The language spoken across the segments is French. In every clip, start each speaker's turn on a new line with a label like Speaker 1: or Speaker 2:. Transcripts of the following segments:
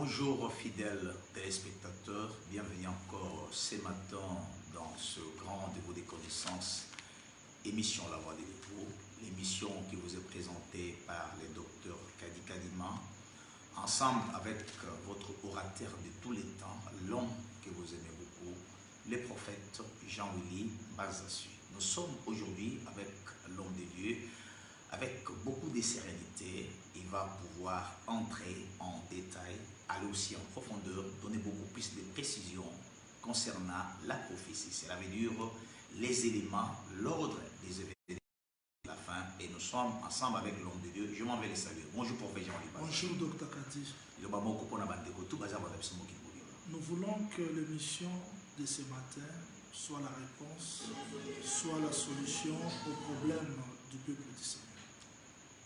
Speaker 1: Bonjour fidèles téléspectateurs, bienvenue encore ce matin dans ce grand rendez-vous des connaissances, émission La Voix des Dépôts, l'émission qui vous est présentée par le docteur Kadi Kadima, ensemble avec votre orateur de tous les temps, l'homme que vous aimez beaucoup, le prophète Jean-Willy Bazassu. Nous sommes aujourd'hui avec l'homme de Dieu, avec beaucoup de sérénité. Il va pouvoir entrer en détail, aller aussi en profondeur, donner beaucoup plus de précisions concernant la prophétie. Cela veut dire les éléments, l'ordre des événements de la fin. Et nous sommes ensemble avec l'homme de Dieu. Je m'en vais les saluer. Bonjour, prophète Jean-Willy.
Speaker 2: Bonjour, docteur Kadi. Nous voulons que l'émission de ce matin soit la réponse, soit la solution au problème du peuple du Seigneur.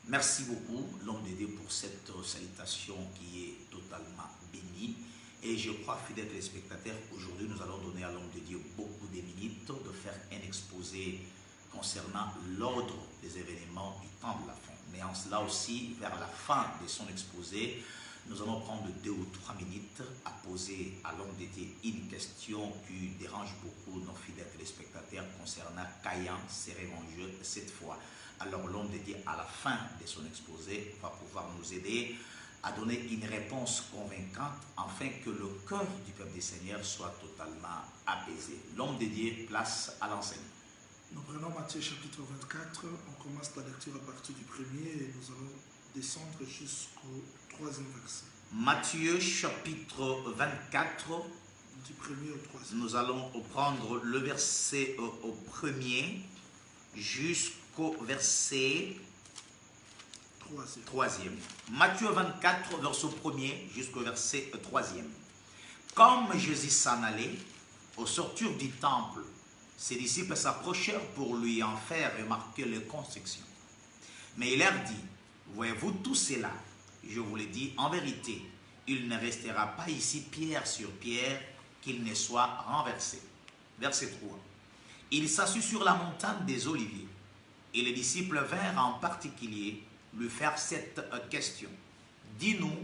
Speaker 1: Merci beaucoup, l'homme de Dieu, pour cette salutation qui est totalement bénie. Et je crois, fidèles téléspectateurs, aujourd'hui nous allons donner à l'homme de Dieu beaucoup de minutes de faire un exposé concernant l'ordre des événements du temps de la fin. Mais en cela aussi, vers la fin de son exposé, nous allons prendre 2 ou 3 minutes à poser à l'homme de Dieu une question qui dérange beaucoup nos fidèles téléspectateurs concernant Caïn, ses revengeux cette fois. Alors l'homme de Dieu, à la fin de son exposé, va pouvoir nous aider à donner une réponse convaincante afin que le cœur du peuple du Seigneur soit totalement apaisé. L'homme de Dieu, place à l'enseignement.
Speaker 2: Nous prenons Matthieu chapitre 24, on commence la lecture à partir du 1er et nous allons descendre jusqu'au 3e verset.
Speaker 1: Matthieu chapitre 24,
Speaker 2: du 1er au 3e.
Speaker 1: Nous allons prendre le verset au 1er jusqu'au verset 3e. Matthieu 24, verset 1er jusqu'au verset 3e. Comme Jésus s'en allait, au sortir du temple, ses disciples s'approchèrent pour lui en faire remarquer les constructions. Mais il leur dit, voyez-vous tout cela? Je vous le dis en vérité, il ne restera pas ici pierre sur pierre qu'il ne soit renversé. Verset 3. Il s'assit sur la montagne des Oliviers et les disciples vinrent en particulier lui faire cette question. Dis-nous,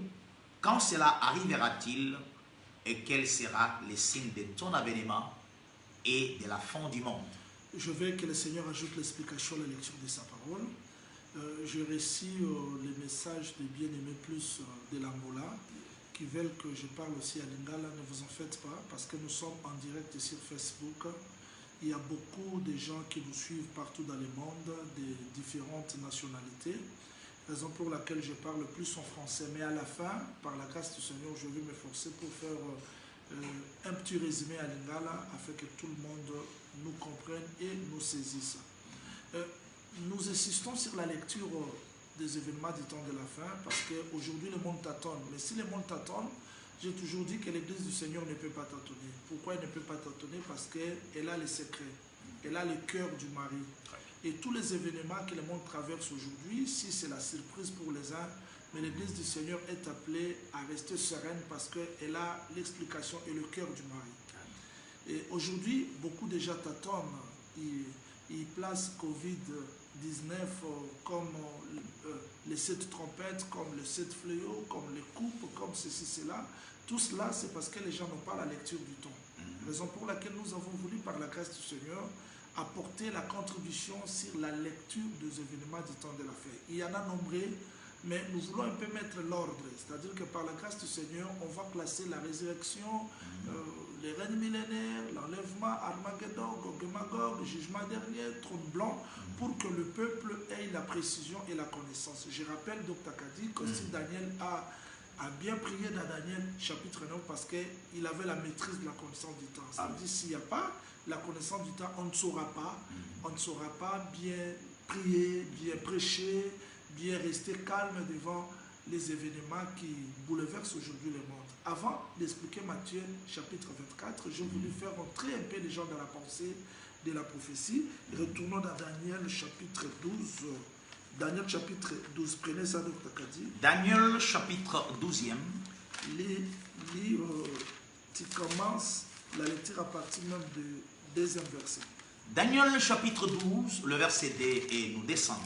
Speaker 1: quand cela arrivera-t-il et quel sera le signe de ton avènement et de la fin du monde?
Speaker 2: Je veux que le Seigneur ajoute l'explication à la lecture de sa parole. Je récite les messages des bien-aimés plus de l'Angola qui veulent que je parle aussi à Lingala. Ne vous en faites pas parce que nous sommes en direct sur Facebook. Il y a beaucoup de gens qui nous suivent partout dans le monde, de différentes nationalités. Raison pour laquelle je parle plus en français. Mais à la fin, par la grâce du Seigneur, je vais m'efforcer pour faire un petit résumé à Lingala afin que tout le monde nous comprenne et nous saisisse. Nous insistons sur la lecture des événements du temps de la fin parce qu'aujourd'hui le monde tâtonne. Mais si le monde tâtonne, j'ai toujours dit que l'église du Seigneur ne peut pas tâtonner. Pourquoi elle ne peut pas tâtonner? Parce qu'elle a les secrets, elle a le cœur du mari. Et tous les événements que le monde traverse aujourd'hui, si c'est la surprise pour les uns, mais l'église du Seigneur est appelée à rester sereine parce qu'elle a l'explication et le cœur du mari. Et aujourd'hui, beaucoup de gens tâtonnent. Ils placent Covid-19 comme les 7 trompettes, comme les 7 fléaux, comme les coupes, comme ceci, cela. Tout cela, c'est parce que les gens n'ont pas la lecture du temps. Raison pour laquelle nous avons voulu, par la grâce du Seigneur, apporter la contribution sur la lecture des événements du temps de la fin. Il y en a nombreux, mais nous voulons un peu mettre l'ordre. C'est-à-dire que par la grâce du Seigneur, on va classer la résurrection, les règnes millénaires, l'enlèvement, Armageddon, Gog et Magog, le jugement dernier, trône blanc, pour que le peuple ait la précision et la connaissance. Je rappelle, Dr. Kadi, que si Daniel a bien prié dans Daniel chapitre 9 parce qu'il avait la maîtrise de la connaissance du temps. Ça veut dire s'il n'y a pas la connaissance du temps, on ne saura pas bien prier, bien prêcher, bien rester calme devant les événements qui bouleversent aujourd'hui le monde. Avant d'expliquer Matthieu chapitre 24, je voulais faire entrer un peu les gens dans la pensée de la prophétie. Retournons dans Daniel chapitre 12. Daniel chapitre 12, prenez ça, Dr. Kadi.
Speaker 1: Daniel chapitre 12e.
Speaker 2: Tu commences la lecture à partir même du 2e verset.
Speaker 1: Daniel chapitre 12, le verset 2, et nous descendons.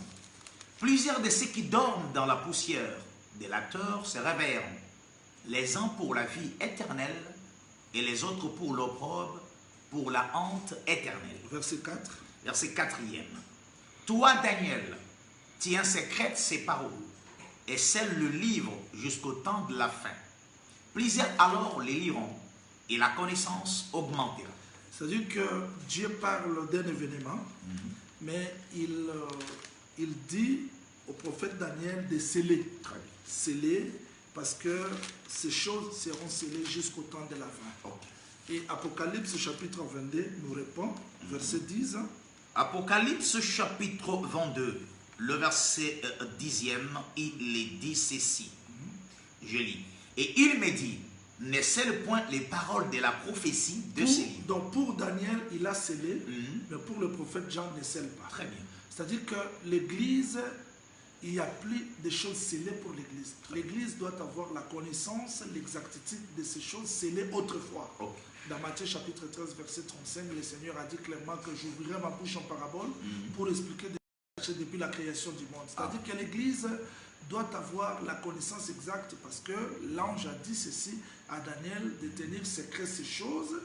Speaker 1: Plusieurs de ceux qui dorment dans la poussière de la terre se réveilleront, les uns pour la vie éternelle et les autres pour l'opprobre, pour la honte éternelle.
Speaker 2: Verset 4.
Speaker 1: Verset 4e. Toi, Daniel, tiens secrète ces paroles et scelle le livre jusqu'au temps de la fin. Plusieurs alors les liront et la connaissance augmentera.
Speaker 2: C'est-à-dire que Dieu parle d'un événement, mais il dit au prophète Daniel de sceller. Sceller, parce que ces choses seront scellées jusqu'au temps de la fin. Et Apocalypse chapitre 22 nous répond, verset 10.
Speaker 1: Apocalypse chapitre 22, le verset 10e, il est dit ceci. Je lis. Et il me dit, ne scelle point les paroles de la prophétie de ces livres.
Speaker 2: Donc pour Daniel, il a scellé, mais pour le prophète Jean, ne scelle pas.
Speaker 1: Très bien.
Speaker 2: C'est-à-dire que l'Église, il n'y a plus de choses scellées pour l'Église. L'Église doit avoir la connaissance, l'exactitude de ces choses scellées autrefois.
Speaker 1: Okay.
Speaker 2: Dans Matthieu chapitre 13, verset 35, le Seigneur a dit clairement que j'ouvrirai ma bouche en parabole pour expliquer depuis la création du monde. C'est-à-dire que l'Église doit avoir la connaissance exacte parce que l'ange a dit ceci à Daniel de tenir secret ces choses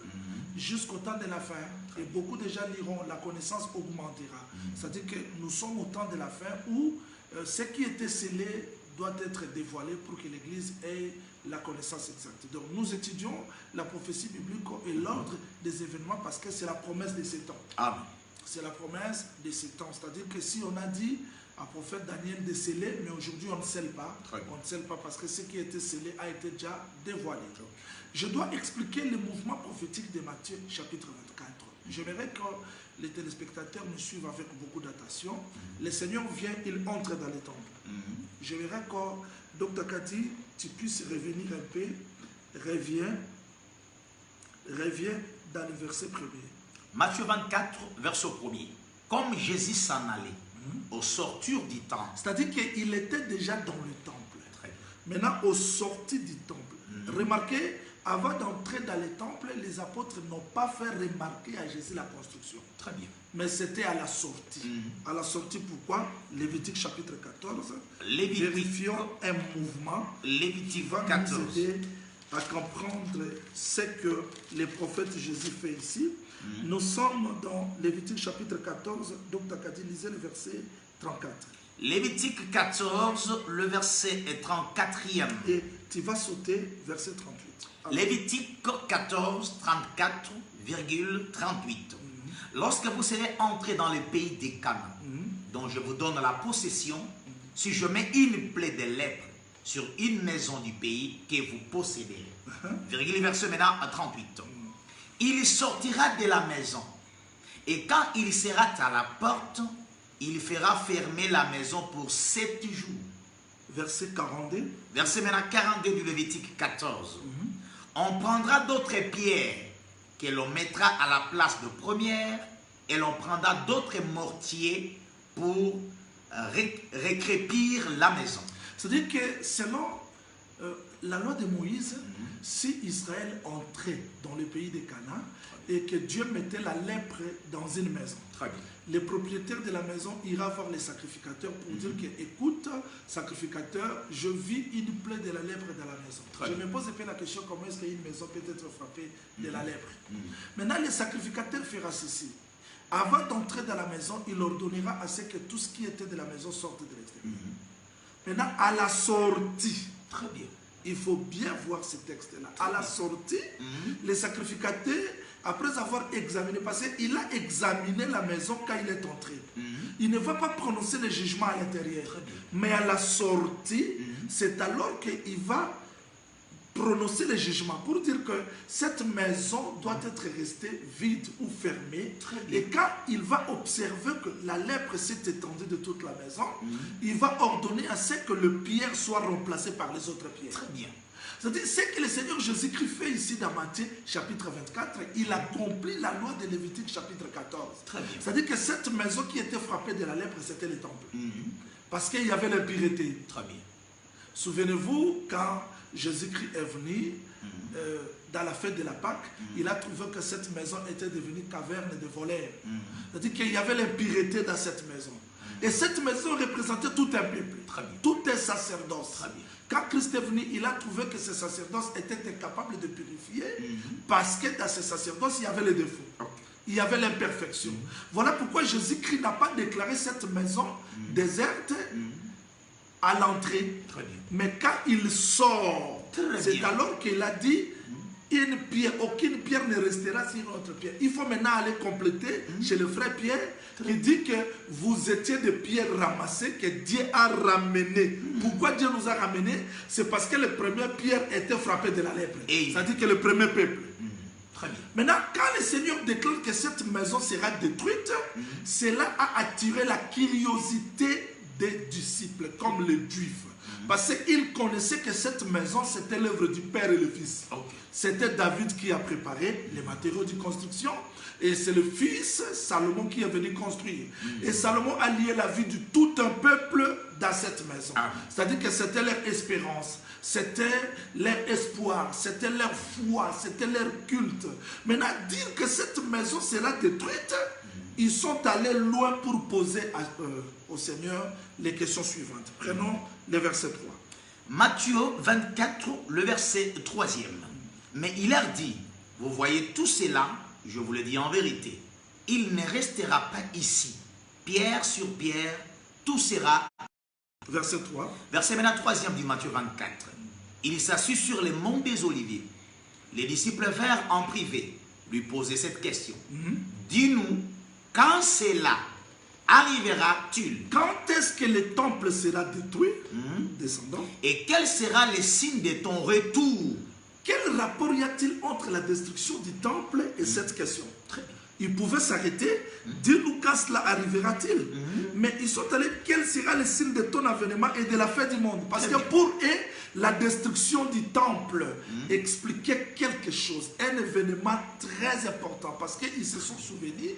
Speaker 2: jusqu'au temps de la fin. Et beaucoup de gens liront, la connaissance augmentera. C'est-à-dire que nous sommes au temps de la fin où ce qui était scellé doit être dévoilé pour que l'Église ait la connaissance exacte. Donc nous étudions la prophétie biblique et l'ordre des événements parce que c'est la promesse de ces temps.
Speaker 1: Amen.
Speaker 2: C'est la promesse de ces temps. C'est-à-dire que si on a dit à prophète Daniel de sceller, mais aujourd'hui on ne scelle pas. On ne scelle pas parce que ce qui a été scellé a été déjà dévoilé. Je dois expliquer le mouvement prophétique de Matthieu chapitre 24. J'aimerais que les téléspectateurs me suivent avec beaucoup d'attention. Le Seigneur vient, il entre dans les temples. J'aimerais que Dr Cathy, tu puisses revenir un peu. Reviens dans le verset 1er.
Speaker 1: Matthieu 24, verset 1er. Comme Jésus s'en allait au sortir du temple.
Speaker 2: C'est-à-dire qu'il était déjà dans le temple. Maintenant, au sortir du temple. Remarquez, avant d'entrer dans le temple, les apôtres n'ont pas fait remarquer à Jésus la construction.
Speaker 1: Très bien.
Speaker 2: Mais c'était à la sortie. À la sortie, pourquoi? Lévitique chapitre 14.
Speaker 1: Vérifions
Speaker 2: un mouvement.
Speaker 1: Lévitique
Speaker 2: qui va
Speaker 1: 14.
Speaker 2: nous aider à comprendre ce que le prophète Jésus fait ici. Nous sommes dans Lévitique chapitre 14, donc tu as dit, lisez le verset 34.
Speaker 1: Lévitique 14, le verset 34e.
Speaker 2: Et tu vas sauter verset 38. Alors,
Speaker 1: Lévitique 14, 34,38. Lorsque vous serez entrés dans le pays des Canaan, dont je vous donne la possession, si je mets une plaie de lèpre sur une maison du pays que vous possédez, verset maintenant à 38. Il sortira de la maison, et quand il sera à la porte, il fera fermer la maison pour 7 jours.
Speaker 2: Verset 42.
Speaker 1: Verset maintenant 42 du Lévitique 14. On prendra d'autres pierres que l'on mettra à la place de première, et l'on prendra d'autres mortiers pour récrépir la maison.
Speaker 2: C'est-à-dire que selon la loi de Moïse, si Israël entrait dans le pays de Canaan et que Dieu mettait la lèpre dans une maison, le propriétaire de la maison ira voir les sacrificateurs pour dire que, écoute, sacrificateur, je vis une plaie de la lèpre dans la maison. Je me pose un peu la question, comment est-ce qu'une maison peut être frappée de la lèpre? Maintenant, le sacrificateur fera ceci. Avant d'entrer dans la maison, il ordonnera à ce que tout ce qui était de la maison sorte de l'extérieur. Maintenant, à la sortie,
Speaker 1: très bien,
Speaker 2: il faut bien voir ce texte-là. À la sortie, le sacrificateur, après avoir examiné, parce qu'il a examiné la maison quand il est entré. Il ne va pas prononcer le jugement à l'intérieur. Mais à la sortie, c'est alors qu'il va prononcer le jugement pour dire que cette maison doit être restée vide ou fermée. Et quand il va observer que la lèpre s'est étendue de toute la maison, il va ordonner à ce que le pierre soit remplacé par les autres pierres.
Speaker 1: Très bien.
Speaker 2: C'est-à-dire, ce que le Seigneur Jésus-Christ fait ici dans Matthieu chapitre 24, il accomplit la loi de Lévitique chapitre 14. C'est-à-dire que cette maison qui était frappée de la lèpre, c'était le temple. Parce qu'il y avait l'impureté.
Speaker 1: Très bien.
Speaker 2: Souvenez-vous, quand Jésus-Christ est venu dans la fête de la Pâque, il a trouvé que cette maison était devenue caverne de voleurs. C'est-à-dire qu'il y avait l'impureté dans cette maison. Et cette maison représentait tout un peuple, tout un sacerdoce. Quand Christ est venu, il a trouvé que ce sacerdoce était incapable de purifier parce que dans ce sacerdoce, il y avait les défauts. Il y avait l'imperfection. Voilà pourquoi Jésus-Christ n'a pas déclaré cette maison déserte à l'entrée. Mais quand il sort, c'est alors qu'il a dit une pierre, aucune pierre ne restera sur une autre pierre. Il faut maintenant aller compléter chez le frère Pierre qui dit que vous étiez des pierres ramassées que Dieu a ramenées. Pourquoi Dieu nous a ramenées? C'est parce que les premières pierres étaient frappées de la lèpre. C'est-à-dire que le premier peuple. Maintenant, quand le Seigneur déclare que cette maison sera détruite, cela a attiré la curiosité des disciples, comme les Juifs. Parce qu'ils connaissaient que cette maison, c'était l'œuvre du Père et le Fils. C'était David qui a préparé les matériaux de construction. Et c'est le fils, Salomon, qui est venu construire. Et Salomon a lié la vie de tout un peuple dans cette maison. C'est-à-dire que c'était leur espérance, c'était leur espoir, c'était leur foi, c'était leur culte. Maintenant, dire que cette maison sera détruite, ils sont allés loin pour poser au Seigneur les questions suivantes. Prenons le verset 3.
Speaker 1: Matthieu 24, le verset 3e. Mais il leur dit, vous voyez tout cela, je vous le dis en vérité, il ne restera pas ici, pierre sur pierre, tout sera...
Speaker 2: Verset 3.
Speaker 1: Verset maintenant 3e du Matthieu 24. Il s'assit sur le mont des Oliviers. Les disciples vinrent en privé lui poser cette question. Dis-nous, quand cela arrivera-t-il?
Speaker 2: Quand est-ce que le temple sera détruit? Descendant.
Speaker 1: Et quel sera le signe de ton retour?
Speaker 2: Quel rapport y a-t-il entre la destruction du temple et cette question?
Speaker 1: Très bien.
Speaker 2: Ils pouvaient s'arrêter, dis-nous quand cela arrivera-t-il? Mais ils sont allés, quel sera le signe de ton avènement et de la fin du monde? Parce que pour eux, la destruction du temple expliquait quelque chose, un événement très important. Parce qu'ils se sont souvenus,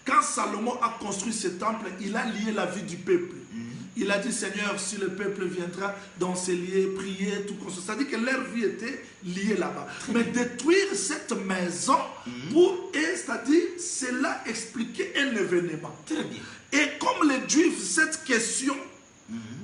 Speaker 2: quand Salomon a construit ce temple, il a lié la vie du peuple. Il a dit, Seigneur, si le peuple viendra dans ces lieux, prier, tout comme ça. C'est-à-dire que leur vie était liée là-bas. Mais détruire cette maison, pour eux, c'est-à-dire, cela expliquait un événement.
Speaker 1: Très bien.
Speaker 2: Et comme les Juifs, cette question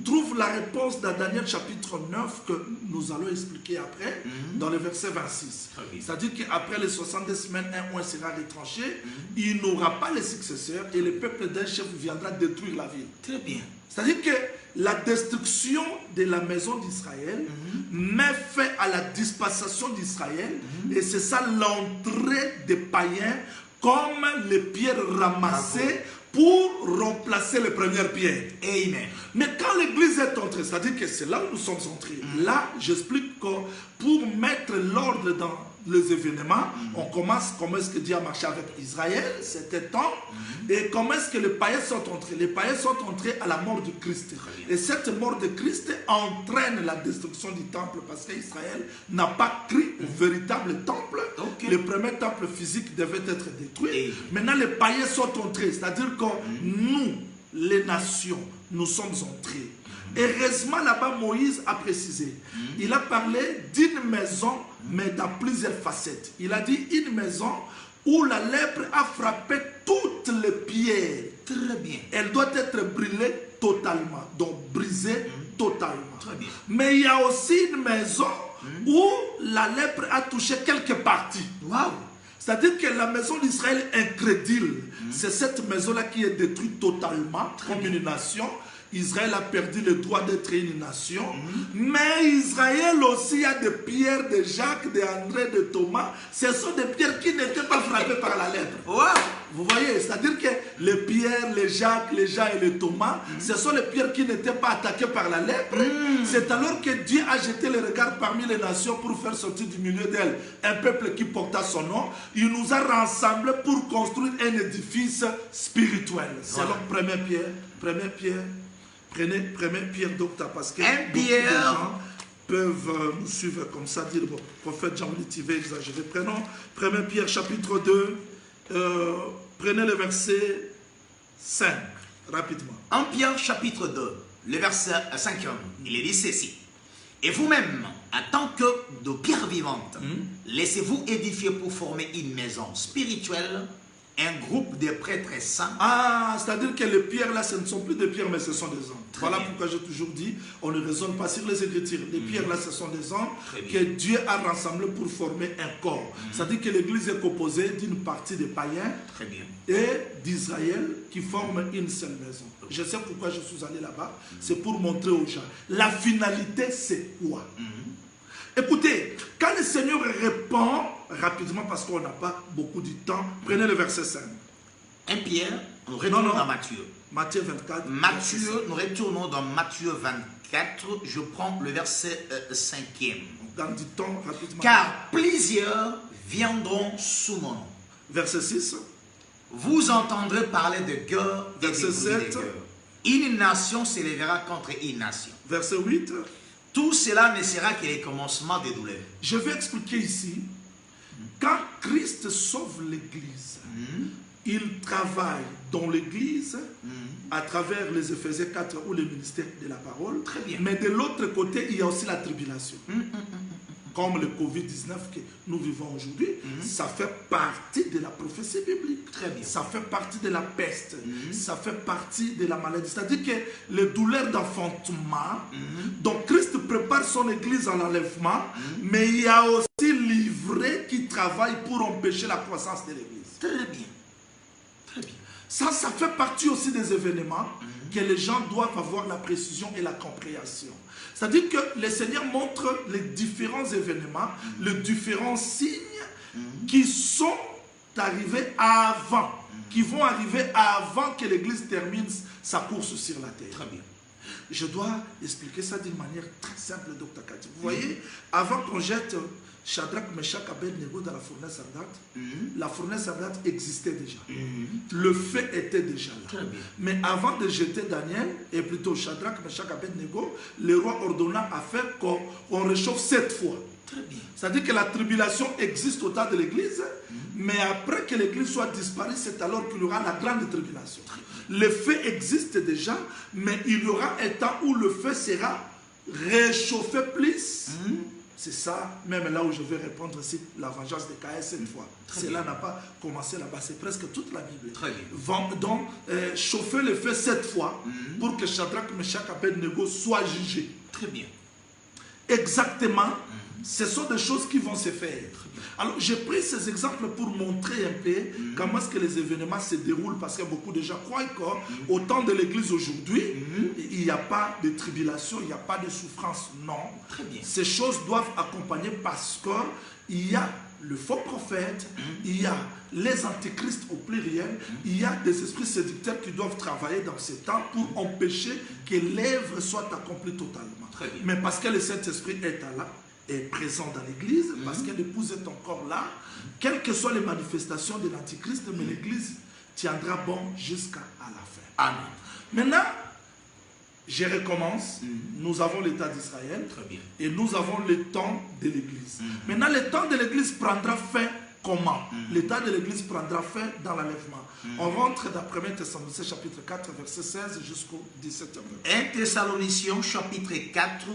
Speaker 2: trouve la réponse dans Daniel chapitre 9, que nous allons expliquer après, dans le verset 26. C'est-à-dire qu'après les 70 semaines, un mois sera retranché, il n'aura pas les successeurs et le peuple d'un chef viendra détruire la ville.
Speaker 1: Très bien.
Speaker 2: C'est-à-dire que la destruction de la maison d'Israël met fin à la dispensation d'Israël et c'est ça l'entrée des païens comme les pierres ramassées pour remplacer les premières pierres.
Speaker 1: Amen.
Speaker 2: Mais quand l'église est entrée, c'est-à-dire que c'est là où nous sommes entrés, là j'explique que pour mettre l'ordre dans les événements, on commence comment est-ce que Dieu a marché avec Israël, c'était temps, et comment est-ce que les païens sont entrés. Les païens sont entrés à la mort de Christ. Et cette mort de Christ entraîne la destruction du temple parce qu'Israël n'a pas cru au véritable temple. Le premier temple physique devait être détruit. Maintenant les païens sont entrés, c'est-à-dire que nous, les nations, nous sommes entrés. Heureusement, là-bas, Moïse a précisé. Il a parlé d'une maison, mais dans plusieurs facettes. Il a dit une maison où la lèpre a frappé toutes les pierres.
Speaker 1: Très bien.
Speaker 2: Elle doit être brûlée totalement, donc brisée totalement.
Speaker 1: Très bien.
Speaker 2: Mais il y a aussi une maison où la lèpre a touché quelques parties.
Speaker 1: Waouh!
Speaker 2: C'est-à-dire que la maison d'Israël incrédule, c'est cette maison-là qui est détruite totalement, comme une nation. Israël a perdu le droit d'être une nation. Mais Israël aussi a des pierres de Jacques, d'André, de Thomas. Ce sont des pierres qui n'étaient pas frappées par la lèpre.
Speaker 1: Wow.
Speaker 2: Vous voyez, c'est-à-dire que les pierres, les Jacques, les Jean et les Thomas, ce sont les pierres qui n'étaient pas attaquées par la lèpre. C'est alors que Dieu a jeté le regard parmi les nations pour faire sortir du milieu d'elles un peuple qui porta son nom. Il nous a rassemblés pour construire un édifice spirituel. C'est leur première pierre. Prenez Pierre Docta parce que beaucoup de gens peuvent nous suivre comme ça, dire le prophète Jean-Louis va exagérer. Prenons 1 Pierre chapitre 2, prenez le verset 5, rapidement.
Speaker 1: 1 Pierre chapitre 2, le verset 5, il est dit ceci. Et vous-même, en tant que de pierres vivantes, laissez-vous édifier pour former une maison spirituelle un groupe de prêtres saints.
Speaker 2: Ah, c'est-à-dire que les pierres là, ce ne sont plus des pierres, mais ce sont des hommes.
Speaker 1: Très
Speaker 2: Voilà
Speaker 1: bien.
Speaker 2: pourquoi j'ai toujours dit, on ne raisonne pas sur les Écritures. Les pierres là, ce sont des hommes
Speaker 1: Très
Speaker 2: que
Speaker 1: bien.
Speaker 2: Dieu a rassemblés pour former un corps. C'est-à-dire que l'Église est composée d'une partie des païens
Speaker 1: Très bien.
Speaker 2: et d'Israël qui forment une seule maison. Je sais pourquoi je suis allé là-bas. C'est pour montrer aux gens. La finalité, c'est quoi? Écoutez, quand le Seigneur répond, rapidement parce qu'on n'a pas beaucoup de temps, prenez le verset 5.
Speaker 1: 1 Pierre, nous retournons
Speaker 2: non.
Speaker 1: dans Matthieu.
Speaker 2: Matthieu 24.
Speaker 1: Matthieu, nous retournons dans Matthieu 24. Je prends le verset 5e.
Speaker 2: Dans du temps, rapidement.
Speaker 1: Car plusieurs viendront sous mon nom.
Speaker 2: Verset 6.
Speaker 1: Vous entendrez parler de guerre et de
Speaker 2: Verset
Speaker 1: bruit de
Speaker 2: 7.
Speaker 1: guerre. Une nation s'élèvera contre une nation.
Speaker 2: Verset 8.
Speaker 1: Tout cela ne sera que les commencements des douleurs.
Speaker 2: Je vais expliquer ici. Quand Christ sauve l'Église, il travaille dans l'Église à travers les Éphésiens 4 ou le ministère de la parole.
Speaker 1: Très bien.
Speaker 2: Mais de l'autre côté, il y a aussi la tribulation. Comme le Covid-19 que nous vivons aujourd'hui, ça fait partie de la prophétie biblique.
Speaker 1: Très bien.
Speaker 2: Ça fait partie de la peste. Ça fait partie de la maladie. C'est-à-dire que les douleurs d'enfantement, donc Christ prépare son Église à l'enlèvement, mais il y a aussi livrés qui travaillent pour empêcher la croissance de l'Église.
Speaker 1: Très bien. Très bien.
Speaker 2: Ça fait partie aussi des événements que les gens doivent avoir la précision et la compréhension. C'est-à-dire que le Seigneur montre les différents événements, les différents signes qui sont arrivés avant, qui vont arriver avant que l'Église termine sa course sur la terre.
Speaker 1: Très bien.
Speaker 2: Je dois expliquer ça d'une manière très simple, Dr. Kati. Vous voyez, avant qu'on jette Shadrach, Meshach, Abednego dans la fournaise ardente, la fournaise ardente existait déjà. Le feu était déjà là.
Speaker 1: Très bien.
Speaker 2: Mais avant de jeter Daniel, et plutôt Shadrach, Meshach, Abednego, le roi ordonna à faire qu'on réchauffe 7 fois.
Speaker 1: Très bien.
Speaker 2: C'est-à-dire que la tribulation existe au temps de l'Église, mais après que l'Église soit disparue, c'est alors qu'il y aura la grande tribulation. Le feu existe déjà, mais il y aura un temps où le feu sera réchauffé plus. C'est ça, même là où je vais répondre aussi, la vengeance de Caïn cette fois. Cela n'a pas commencé là-bas, c'est presque toute la Bible.
Speaker 1: Très bien.
Speaker 2: Donc, chauffer le feu 7 fois pour que Shadrach, Meshach, Abednego soient jugés.
Speaker 1: Très bien.
Speaker 2: Exactement, ce sont des choses qui vont se faire. Alors, j'ai pris ces exemples pour montrer un peu comment est-ce que les événements se déroulent, parce que beaucoup de gens croient qu'au temps de l'Église aujourd'hui, il n'y a pas de tribulation, il n'y a pas de souffrance. Non.
Speaker 1: Très bien.
Speaker 2: Ces choses doivent accompagner parce qu'il y a le faux prophète, il y a les antichrists au pluriel, il y a des esprits séducteurs qui doivent travailler dans ces temps pour empêcher que l'œuvre soit accomplie totalement.
Speaker 1: Très bien.
Speaker 2: Mais parce que le Saint-Esprit est présent dans l'Église, parce que l'épouse est encore là, quelles que soient les manifestations de l'Antichrist, mais l'Église tiendra bon jusqu'à la fin.
Speaker 1: Amen.
Speaker 2: Maintenant, je recommence. Nous avons l'État d'Israël
Speaker 1: Très bien.
Speaker 2: et nous avons le temps de l'Église. Maintenant, le temps de l'Église prendra fin comment? L'état de l'Église prendra fin dans l'enlèvement. On rentre dans 1 Thessaloniciens chapitre 4, verset 16 jusqu'au 17.
Speaker 1: 1 Thessaloniciens chapitre 4,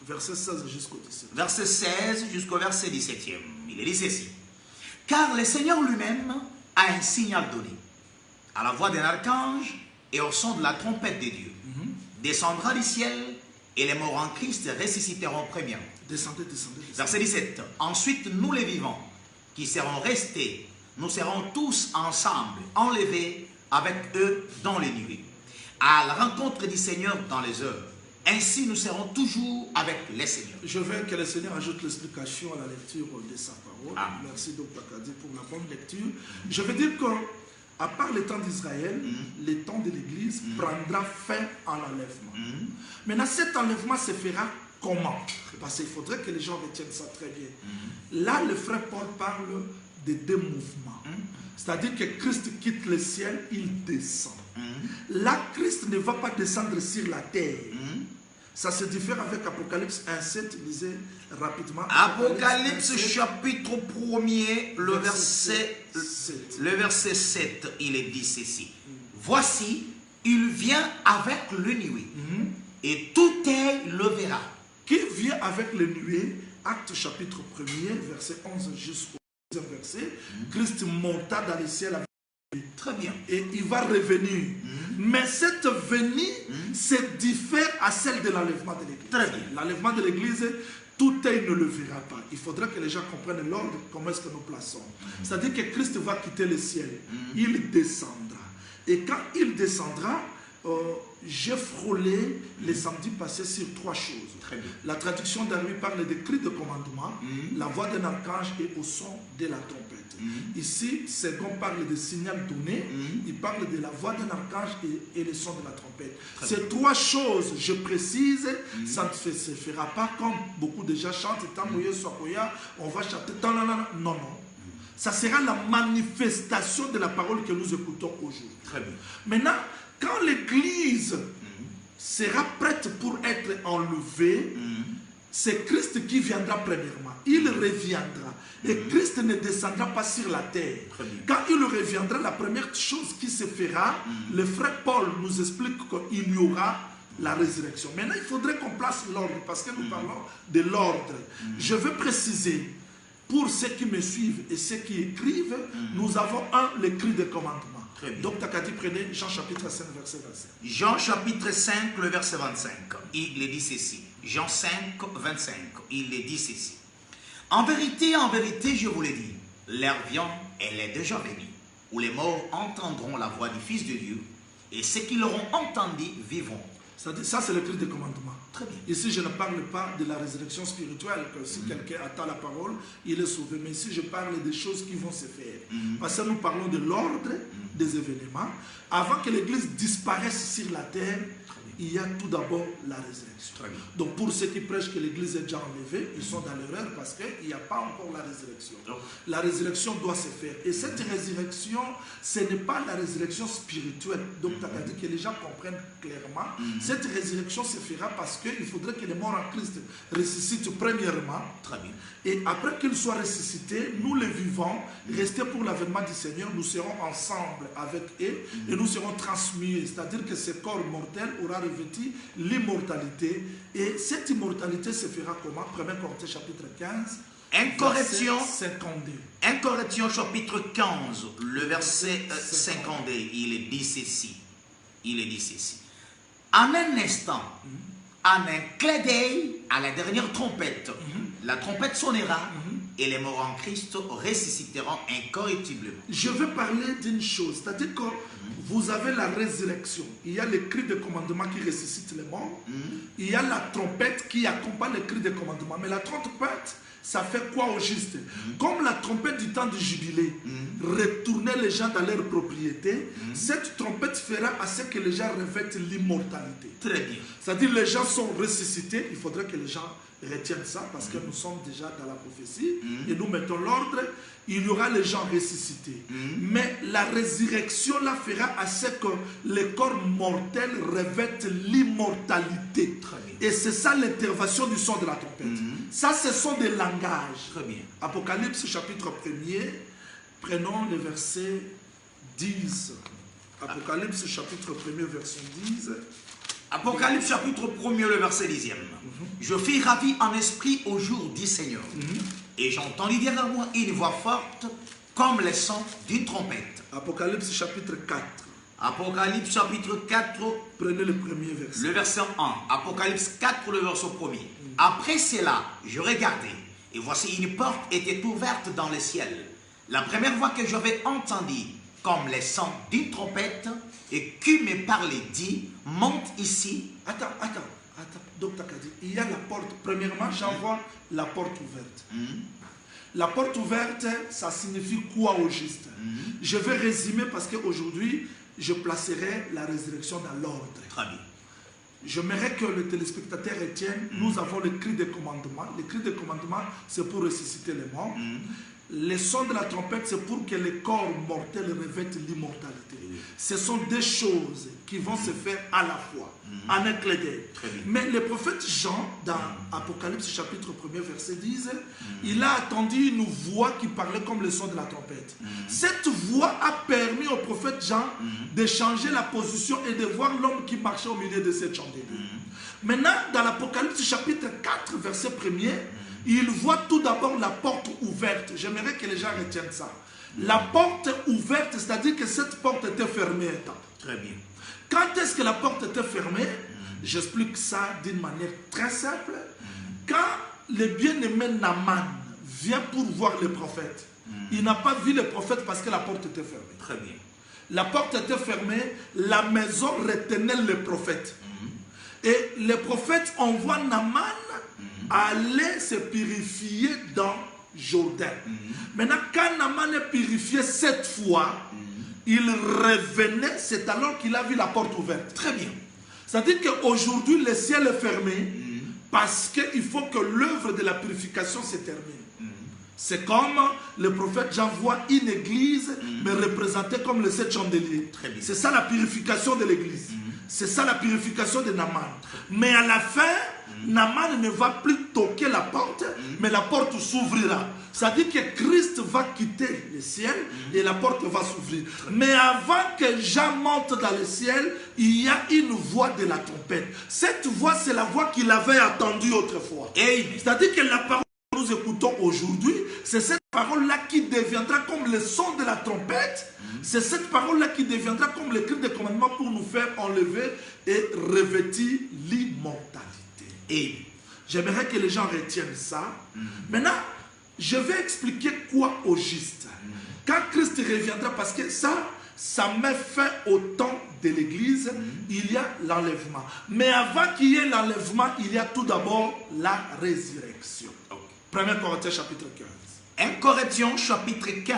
Speaker 2: Verset 16 jusqu'au 17.
Speaker 1: verset 16 jusqu'au verset 17e. Il est dit ceci. Car le Seigneur lui-même a un signal donné. À la voix d'un archange et au son de la trompette de Dieu. Descendra du ciel et les morts en Christ ressusciteront premièrement.
Speaker 2: Descendez, descendez, descendez.
Speaker 1: Verset 17. Ensuite, nous les vivants, qui serons restés, nous serons tous ensemble enlevés avec eux dans les nuées, à la rencontre du Seigneur dans les heures. Ainsi, nous serons toujours avec les Seigneurs.
Speaker 2: Je veux que le Seigneur ajoute l'explication à la lecture de sa parole.
Speaker 1: Amen.
Speaker 2: Merci Dr. Kadi pour la bonne lecture. Je veux dire qu'à part le temps d'Israël, le temps de l'Église prendra fin en enlèvement. Maintenant, cet enlèvement se fera comment? Parce qu'il faudrait que les gens retiennent ça très bien. Là, le frère Paul parle de deux mouvements. C'est-à-dire que Christ quitte le ciel, il descend. Là, Christ ne va pas descendre sur la terre. Ça se diffère avec Apocalypse 1,7. Lisez rapidement.
Speaker 1: Apocalypse
Speaker 2: 1,7,
Speaker 1: chapitre 1er, le verset
Speaker 2: 7.
Speaker 1: 7, il est dit ceci. Voici, il vient avec le nuée, et tout œil le verra.
Speaker 2: Qui vient avec le nuée? Acte chapitre 1er, verset 11 jusqu'au 10e verset. Christ monta dans le ciel avec
Speaker 1: Très bien.
Speaker 2: Et il va revenir. Mais cette venue se diffère à celle de l'enlèvement de l'Église.
Speaker 1: Très bien.
Speaker 2: L'enlèvement de l'Église, tout œil ne le verra pas. Il faudrait que les gens comprennent l'ordre, comment est-ce que nous plaçons. C'est-à-dire que Christ va quitter le ciel. Il descendra. Et quand il descendra, j'ai frôlé les samedis passés sur 3 choses.
Speaker 1: Très bien.
Speaker 2: La traduction d'Arabie parle des cris de commandement, la voix d'un archange et au son de la trompette. Ici, second parle de signal donné, il parle de la voix d'un archange et le son de la trompette. Ces 3 choses, je précise, ça ne se fera pas comme beaucoup de gens chantent, on va chanter, non, non. Ça sera la manifestation de la parole que nous écoutons aujourd'hui.
Speaker 1: Très bien.
Speaker 2: Maintenant, quand l'Église sera prête pour être enlevée, c'est Christ qui viendra premièrement. Il reviendra. Et Christ ne descendra pas sur la terre. Quand il reviendra, la première chose qui se fera, le frère Paul nous explique qu'il y aura la résurrection. Maintenant, il faudrait qu'on place l'ordre, parce que nous parlons de l'ordre. Je veux préciser, pour ceux qui me suivent et ceux qui écrivent, nous avons le cri de commandement. Donc, Takadi, prenez Jean chapitre 5, verset 25.
Speaker 1: Jean chapitre 5, le verset 25, il est dit ceci. Jean 5, 25, il est dit ceci. En vérité, je vous l'ai dit, l'heure vient, elle est déjà venue, où les morts entendront la voix du Fils de Dieu, et ceux qui l'auront entendu vivront.
Speaker 2: Ça, c'est le cri de commandement.
Speaker 1: Très bien.
Speaker 2: Ici, je ne parle pas de la résurrection spirituelle, que si quelqu'un attend la parole, il est sauvé. Mais ici, je parle des choses qui vont se faire. Parce que nous parlons de l'ordre des événements. Avant que l'Église disparaisse sur la terre, il y a tout d'abord la résurrection. Donc pour ceux qui prêchent que l'Église est déjà enlevée, ils sont dans l'erreur parce qu'il n'y a pas encore la résurrection. La résurrection doit se faire. Et cette résurrection, ce n'est pas la résurrection spirituelle. Donc tu as dit que les gens comprennent clairement. Cette résurrection se fera parce qu'il faudrait que les morts en Christ ressuscitent premièrement.
Speaker 1: Très bien.
Speaker 2: Et après qu'ils soient ressuscités, nous les vivants, restés pour l'avènement du Seigneur, nous serons ensemble avec eux et nous serons transmués. C'est-à-dire que ce corps mortel aura revêtu l'immortalité. Et cette immortalité se fera comment? 1 Corinthiens chapitre 15,
Speaker 1: 1 Corinthiens
Speaker 2: 52.
Speaker 1: 1 Corinthiens chapitre 15, le verset 52, il est dit ceci. Il est dit ceci. En un instant, en un clin d'œil, à la dernière trompette, la trompette sonnera et les morts en Christ ressusciteront incorruptiblement.
Speaker 2: Je veux parler d'une chose, c'est-à-dire que vous avez la résurrection, il y a le cri de commandement qui ressuscite les morts, il y a la trompette qui accompagne le cri de commandement, mais la trompette, ça fait quoi au juste? Comme la trompette du temps du jubilé retournait les gens dans leur propriété, cette trompette fera à ce que les gens revêtent l'immortalité.
Speaker 1: Très bien.
Speaker 2: C'est-à-dire les gens sont ressuscités, il faudrait que les gens retiennent ça parce que nous sommes déjà dans la prophétie et nous mettons l'ordre, il y aura les gens ressuscités. Mais la résurrection là fera à ce que les corps mortels revêtent l'immortalité. Et c'est ça l'intervention du son de la trompette. Ça, ce sont des langages.
Speaker 1: Très bien.
Speaker 2: Apocalypse chapitre 1er, prenons le verset 10. Apocalypse chapitre 1er, verset 10.
Speaker 1: Apocalypse chapitre 1er, le verset 10e. Je fus ravi en esprit au jour du Seigneur. Et j'entendis dire à moi une voix forte comme le son d'une trompette.
Speaker 2: Apocalypse chapitre 4.
Speaker 1: Apocalypse chapitre 4.
Speaker 2: Prenez le premier verset.
Speaker 1: Le verset 1. Apocalypse 4, le verset 1er. Après cela, je regardai, et voici une porte était ouverte dans le ciel. La première voix que j'avais entendue, comme le son d'une trompette, et qui me parlait, dit, monte ici.
Speaker 2: Attends. Donc, il y a la porte. Premièrement, j'envoie la porte ouverte. La porte ouverte, ça signifie quoi au juste? Je vais résumer parce qu'aujourd'hui, je placerai la résurrection dans l'ordre.
Speaker 1: Très bien.
Speaker 2: J'aimerais que le téléspectateur retienne, nous avons le cri de commandement. Le cri de commandement, c'est pour ressusciter les morts. Le son de la trompette, c'est pour que les corps mortels revêtent l'immortalité. Ce sont des choses qui vont se faire à la fois, en un clin d'œil. Mais le prophète Jean, dans Apocalypse chapitre 1er, verset 10, il a entendu une voix qui parlait comme le son de la trompette. Cette voix a permis au prophète Jean de changer la position et de voir l'homme qui marchait au milieu de cette chandelle. Maintenant, dans l'Apocalypse chapitre 4, verset 1er, il voit tout d'abord la porte ouverte. J'aimerais que les gens retiennent ça. La porte ouverte, c'est-à-dire que cette porte était fermée.
Speaker 1: Très bien.
Speaker 2: Quand est-ce que la porte était fermée? J'explique ça d'une manière très simple. Quand le bien-aimé Naaman vient pour voir le prophète, il n'a pas vu le prophète parce que la porte était fermée.
Speaker 1: Très bien.
Speaker 2: La porte était fermée, la maison retenait le prophète. Et le prophète envoie Naaman aller se purifier dans Jourdain. Maintenant, quand Naaman est purifié cette fois, il revenait, c'est alors qu'il a vu la porte ouverte. Très bien. C'est-à-dire qu'aujourd'hui, le ciel est fermé parce qu'il faut que l'œuvre de la purification se termine. C'est comme le prophète Jean voit une église, mais représentée comme les 7 chandeliers. C'est ça la purification de l'église. C'est ça la purification de Naaman. Mais à la fin, Naaman ne va plus toquer la porte, mais la porte s'ouvrira. Ça dit que Christ va quitter le ciel et la porte va s'ouvrir. Mais avant que Jean monte dans le ciel, il y a une voix de la trompette. Cette voix, c'est la voix qu'il avait attendue autrefois. C'est-à-dire que la parole que nous écoutons aujourd'hui, c'est cette parole-là qui deviendra comme le son de la trompette. C'est cette parole-là qui deviendra comme le cri de commandement pour nous faire enlever et revêtir l'immortalité. Et j'aimerais que les gens retiennent ça. Maintenant, je vais expliquer quoi au juste. Quand Christ reviendra, parce que ça met fin au temps de l'église, il y a l'enlèvement. Mais avant qu'il y ait l'enlèvement, il y a tout d'abord la résurrection. 1 Corinthiens chapitre 15.
Speaker 1: 1 Corinthiens chapitre 15.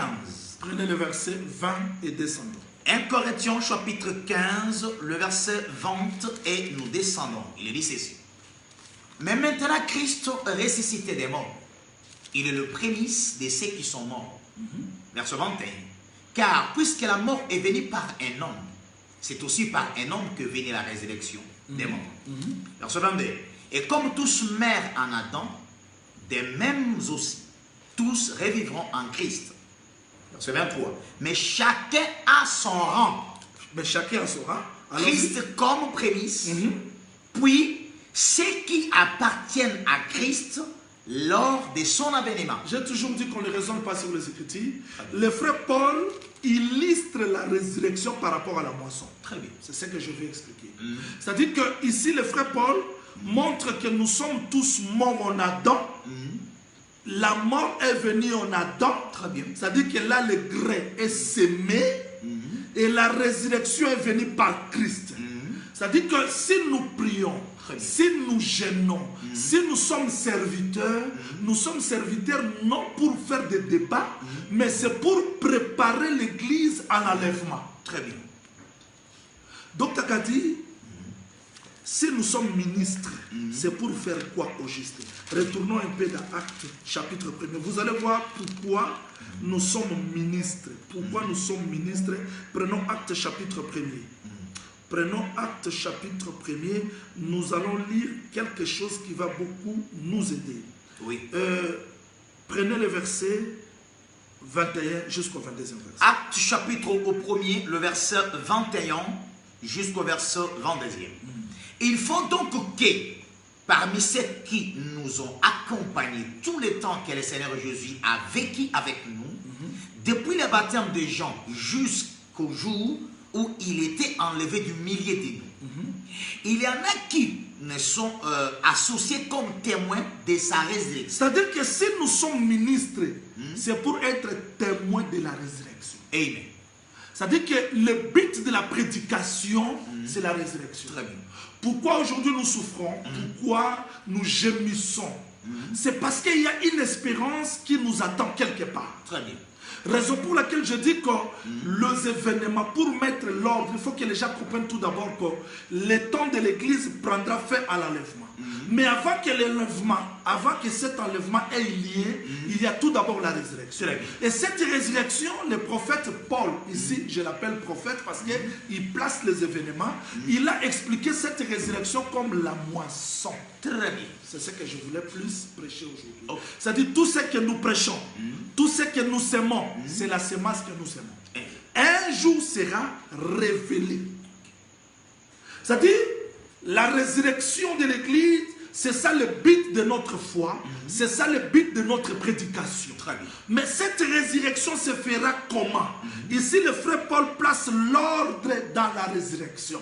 Speaker 2: Prenez le verset 20 et descendons.
Speaker 1: 1 Corinthiens chapitre 15, le verset 20 et nous descendons. Il est dit ceci. Mais maintenant Christ ressuscité des morts, il est le prémisse de ceux qui sont morts. Verset 21. Car puisque la mort est venue par un homme, c'est aussi par un homme que venait la résurrection des morts. Verset 22. Et comme tous meurent en Adam, des mêmes aussi, tous revivront en Christ. Verset 23. Mais chacun a son rang.
Speaker 2: Mais chacun a son rang.
Speaker 1: Christ comme prémisse, puis ceux qui appartiennent à Christ lors de son avènement.
Speaker 2: J'ai toujours dit qu'on ne raisonne pas sur les Écritures. Le frère Paul illustre la résurrection par rapport à la moisson.
Speaker 1: Très bien.
Speaker 2: C'est ce que je vais expliquer. C'est-à-dire que ici, le frère Paul montre que nous sommes tous morts en Adam. La mort est venue en Adam.
Speaker 1: Très bien.
Speaker 2: C'est-à-dire que là, le grain est sémé et la résurrection est venue par Christ. C'est-à-dire que si nous prions, si nous jeûnons, si nous sommes serviteurs non pour faire des débats, mais c'est pour préparer l'église à l'enlèvement.
Speaker 1: Très bien.
Speaker 2: Donc, Takati, si nous sommes ministres, c'est pour faire quoi au juste? Retournons un peu dans Actes chapitre 1er. Vous allez voir pourquoi nous sommes ministres. Pourquoi nous sommes ministres? Prenons Actes chapitre 1er. Prenons Actes chapitre 1er. Nous allons lire quelque chose qui va beaucoup nous aider.
Speaker 1: Oui.
Speaker 2: Prenez le verset 21 jusqu'au 22e verset.
Speaker 1: Actes chapitre au 1er, le verset 21 jusqu'au verset 22e. Il faut donc que, parmi ceux qui nous ont accompagnés tout le temps que le Seigneur Jésus a vécu avec nous, depuis le baptême de Jean jusqu'au jour où il était enlevé du milieu de nous, il y en a qui ne sont associés comme témoins de sa résurrection.
Speaker 2: C'est-à-dire que si nous sommes ministres, c'est pour être témoins de la résurrection.
Speaker 1: Amen.
Speaker 2: C'est-à-dire que le but de la prédication, c'est la résurrection.
Speaker 1: Très bien.
Speaker 2: Pourquoi aujourd'hui nous souffrons? Pourquoi nous gémissons? C'est parce qu'il y a une espérance qui nous attend quelque part.
Speaker 1: Très bien.
Speaker 2: Raison pour laquelle je dis que les événements, pour mettre l'ordre, il faut que les gens comprennent tout d'abord que le temps de l'église prendra fin à l'enlèvement. Mais avant que l'enlèvement, avant que cet enlèvement ait lieu, il y a tout d'abord la résurrection. Et cette résurrection, le prophète Paul, ici je l'appelle prophète parce qu'il place les événements, il a expliqué cette résurrection comme la moisson.
Speaker 1: Très bien.
Speaker 2: C'est ce que je voulais plus prêcher aujourd'hui. C'est-à-dire tout ce que nous prêchons, tout ce que nous sémons, c'est la sémence que nous sémons. Un jour sera révélé. C'est-à-dire la résurrection de l'église, c'est ça le but de notre foi, c'est ça le but de notre prédication.
Speaker 1: Très bien.
Speaker 2: Mais cette résurrection se fera comment? Ici, le frère Paul place l'ordre dans la résurrection.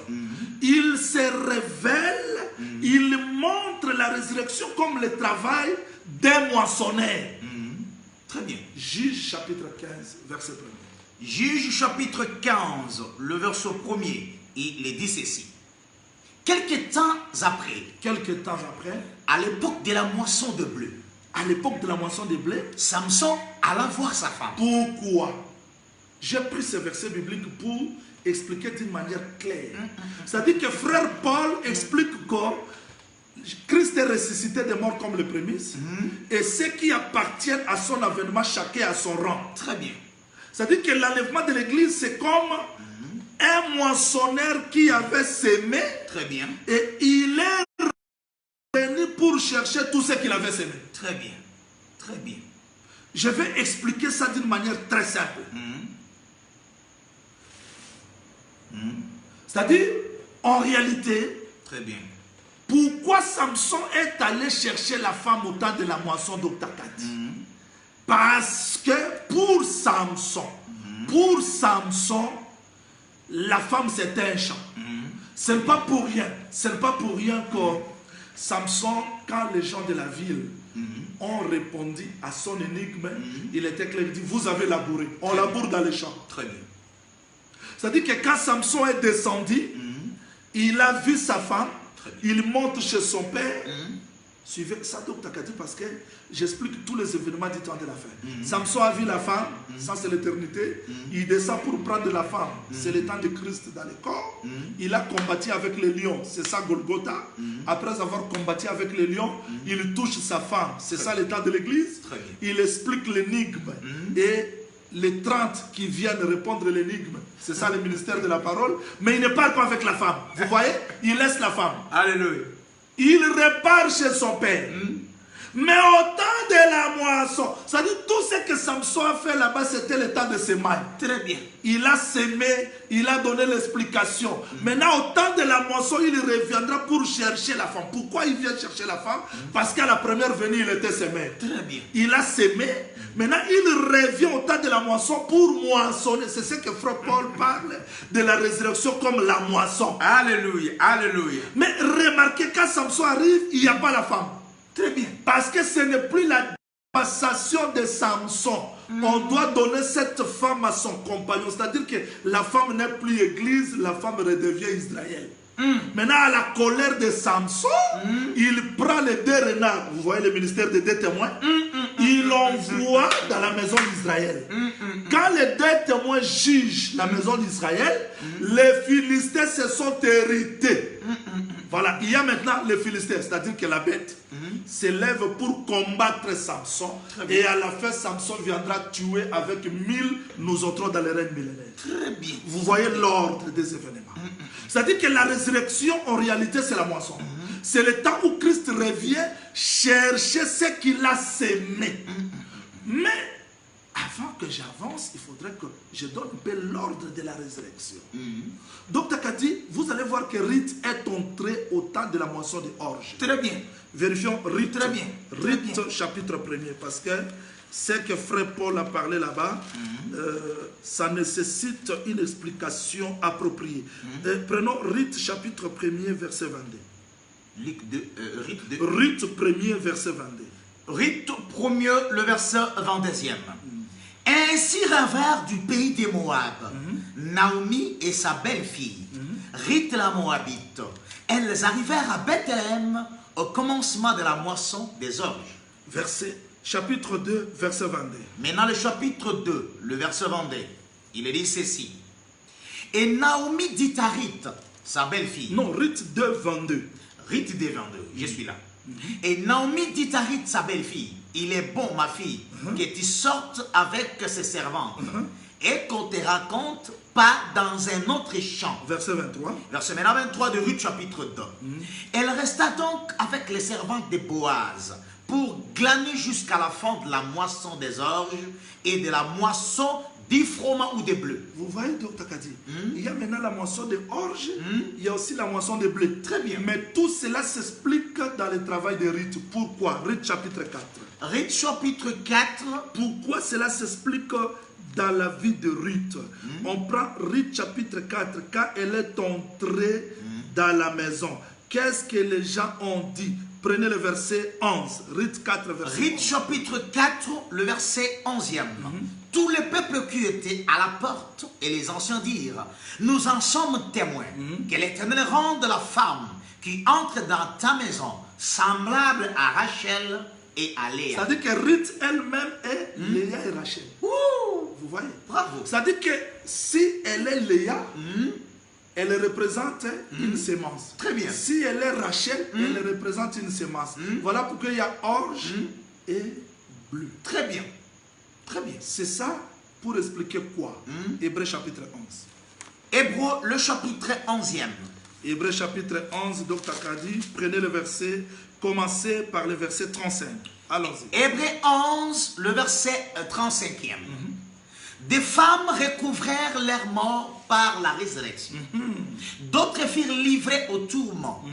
Speaker 2: Il se révèle, il montre la résurrection comme le travail d'un moissonneur.
Speaker 1: Très bien.
Speaker 2: Juge chapitre 15, verset 1er.
Speaker 1: Juge chapitre 15, le verset 1er, il est dit ceci. Quelques temps après, à l'époque de la moisson de blé, Samson alla voir sa femme.
Speaker 2: Pourquoi? J'ai pris ce verset biblique pour expliquer d'une manière claire. C'est-à-dire que frère Paul explique que Christ est ressuscité des morts comme le prémisse, et ceux qui appartiennent à son avènement, chacun à son rang.
Speaker 1: Très bien.
Speaker 2: C'est-à-dire que l'enlèvement de l'église, c'est comme un moissonneur qui avait semé.
Speaker 1: Très bien.
Speaker 2: Et il est venu pour chercher tout ce qu'il avait semé.
Speaker 1: Très bien. Très bien.
Speaker 2: Je vais expliquer ça d'une manière très simple. C'est-à-dire, en réalité,
Speaker 1: très bien.
Speaker 2: Pourquoi Samson est allé chercher la femme au temps de la moisson d'Octacat? Parce que pour Samson, la femme c'était un champ. Ce n'est pas pour rien. Ce n'est pas pour rien que Samson, quand les gens de la ville ont répondu à son énigme, il était clair, il dit, vous avez labouré. On laboure dans les champs.
Speaker 1: Très bien.
Speaker 2: C'est-à-dire que quand Samson est descendu, il a vu sa femme, il monte chez son père. Suivez ça, Takati, parce que j'explique tous les événements du temps de la fin. Samson a vu la femme, ça c'est l'éternité. Il descend pour prendre la femme, c'est le temps de Christ dans le corps. Il a combattu avec les lions, c'est ça Golgotha. Après avoir combattu avec les lions, il touche sa femme, c'est ça le temps de l'église. Il explique l'énigme. Et les 30 qui viennent répondre l'énigme, c'est ça le ministère de la parole. Mais il ne parle pas avec la femme. Vous voyez, il laisse la femme.
Speaker 1: Alléluia.
Speaker 2: Il repart chez son père. Mais au temps de la moisson, c'est-à-dire tout ce que Samson a fait là-bas, c'était le temps de semaille.
Speaker 1: Très bien.
Speaker 2: Il a semé, il a donné l'explication. Maintenant, au temps de la moisson, il reviendra pour chercher la femme. Pourquoi il vient chercher la femme? Parce qu'à la première venue, il était semé.
Speaker 1: Très bien.
Speaker 2: Il a semé. Maintenant, il revient au temps de la moisson pour moissonner. C'est ce que frère Paul parle de la résurrection comme la moisson.
Speaker 1: Alléluia, alléluia.
Speaker 2: Mais remarquez, quand Samson arrive, il n'y a pas la femme.
Speaker 1: Très bien.
Speaker 2: Parce que ce n'est plus la passation de Samson. On doit donner cette femme à son compagnon. C'est-à-dire que la femme n'est plus église, la femme redevient Israël. Maintenant, à la colère de Samson, il prend les 2 renards. Vous voyez le ministère des 2 témoins? Il l'envoie dans la maison d'Israël. Quand les 2 témoins jugent la maison d'Israël, les Philistins se sont hérités. Voilà, il y a maintenant les Philistins, c'est-à-dire que la bête s'élève pour combattre Samson. Et à la fin, Samson viendra tuer avec 1000, nous entrons dans les règnes millénaires.
Speaker 1: Très bien.
Speaker 2: Vous voyez l'ordre des événements. C'est-à-dire que la résurrection, en réalité, c'est la moisson. C'est le temps où Christ revient chercher ce qu'il a sémé. Mais avant que j'avance, il faudrait que je donne un peu l'ordre de la résurrection. Donc, Takati, vous allez voir que Ruth est entré au temps de la moisson des orges.
Speaker 1: Très bien.
Speaker 2: Vérifions Ruth.
Speaker 1: Très bien.
Speaker 2: Ruth, chapitre 1er, parce que ce que frère Paul a parlé là-bas, ça nécessite une explication appropriée. Prenons Ruth, chapitre 1er, verset 22. Ruth 1er, verset 22.
Speaker 1: Ruth 1er, le verset 22e. Ainsi revers du pays des Moab, Naomi et sa belle-fille, Ruth la Moabite. Elles arrivèrent à Bethléem au commencement de la moisson des orges.
Speaker 2: Chapitre 2, verset 22.
Speaker 1: Maintenant le chapitre 2, le verset 22, il est dit ceci. Et Naomi dit à Ruth, sa belle-fille.
Speaker 2: Non, Ruth 2, 22.
Speaker 1: Ruth 2, 22, je suis là. Et Naomi dit à Ruth, sa belle-fille, il est bon, ma fille, que tu sortes avec ses servantes et qu'on te raconte pas dans un autre champ.
Speaker 2: Verset 23.
Speaker 1: Verset 23 de Ruth, chapitre 2. Elle resta donc avec les servantes de Boaz pour glaner jusqu'à la fin de la moisson des orges et de la moisson du froment ou des bleus.
Speaker 2: Vous voyez, Dr Kadi, il y a maintenant la moisson de orge, il y a aussi la moisson de blé.
Speaker 1: Très bien.
Speaker 2: Mais tout cela s'explique dans le travail de Ruth. Pourquoi? Ruth chapitre 4.
Speaker 1: Ruth chapitre 4.
Speaker 2: Pourquoi cela s'explique dans la vie de Ruth? On prend Ruth chapitre 4, quand elle est entrée dans la maison. Qu'est-ce que les gens ont dit? Prenez le verset 11. Ruth 4, verset 11.
Speaker 1: Ruth chapitre 4, le verset 11e. Tous les peuples qui étaient à la porte et les anciens dirent, nous en sommes témoins, que l'Éternel rende la femme qui entre dans ta maison semblable à Rachel et à Léa.
Speaker 2: C'est-à-dire que Ruth elle-même est Léa et Rachel. Vous voyez?
Speaker 1: Bravo.
Speaker 2: C'est-à-dire que si elle est Léa, elle représente une sémence.
Speaker 1: Très bien.
Speaker 2: Si elle est Rachel, elle représente une sémence. Voilà pourquoi il y a orge et bleu.
Speaker 1: Très bien. Très bien.
Speaker 2: C'est ça pour expliquer quoi? Hébreu chapitre 11.
Speaker 1: Hébreu, le chapitre 11e.
Speaker 2: Hébreu chapitre 11, Dr Kadi, prenez le verset, commencez par le verset 35. Allons-y.
Speaker 1: Hébreu 11, le verset 35e. Des femmes recouvrèrent leur mort par la résurrection. D'autres furent livrées au tourment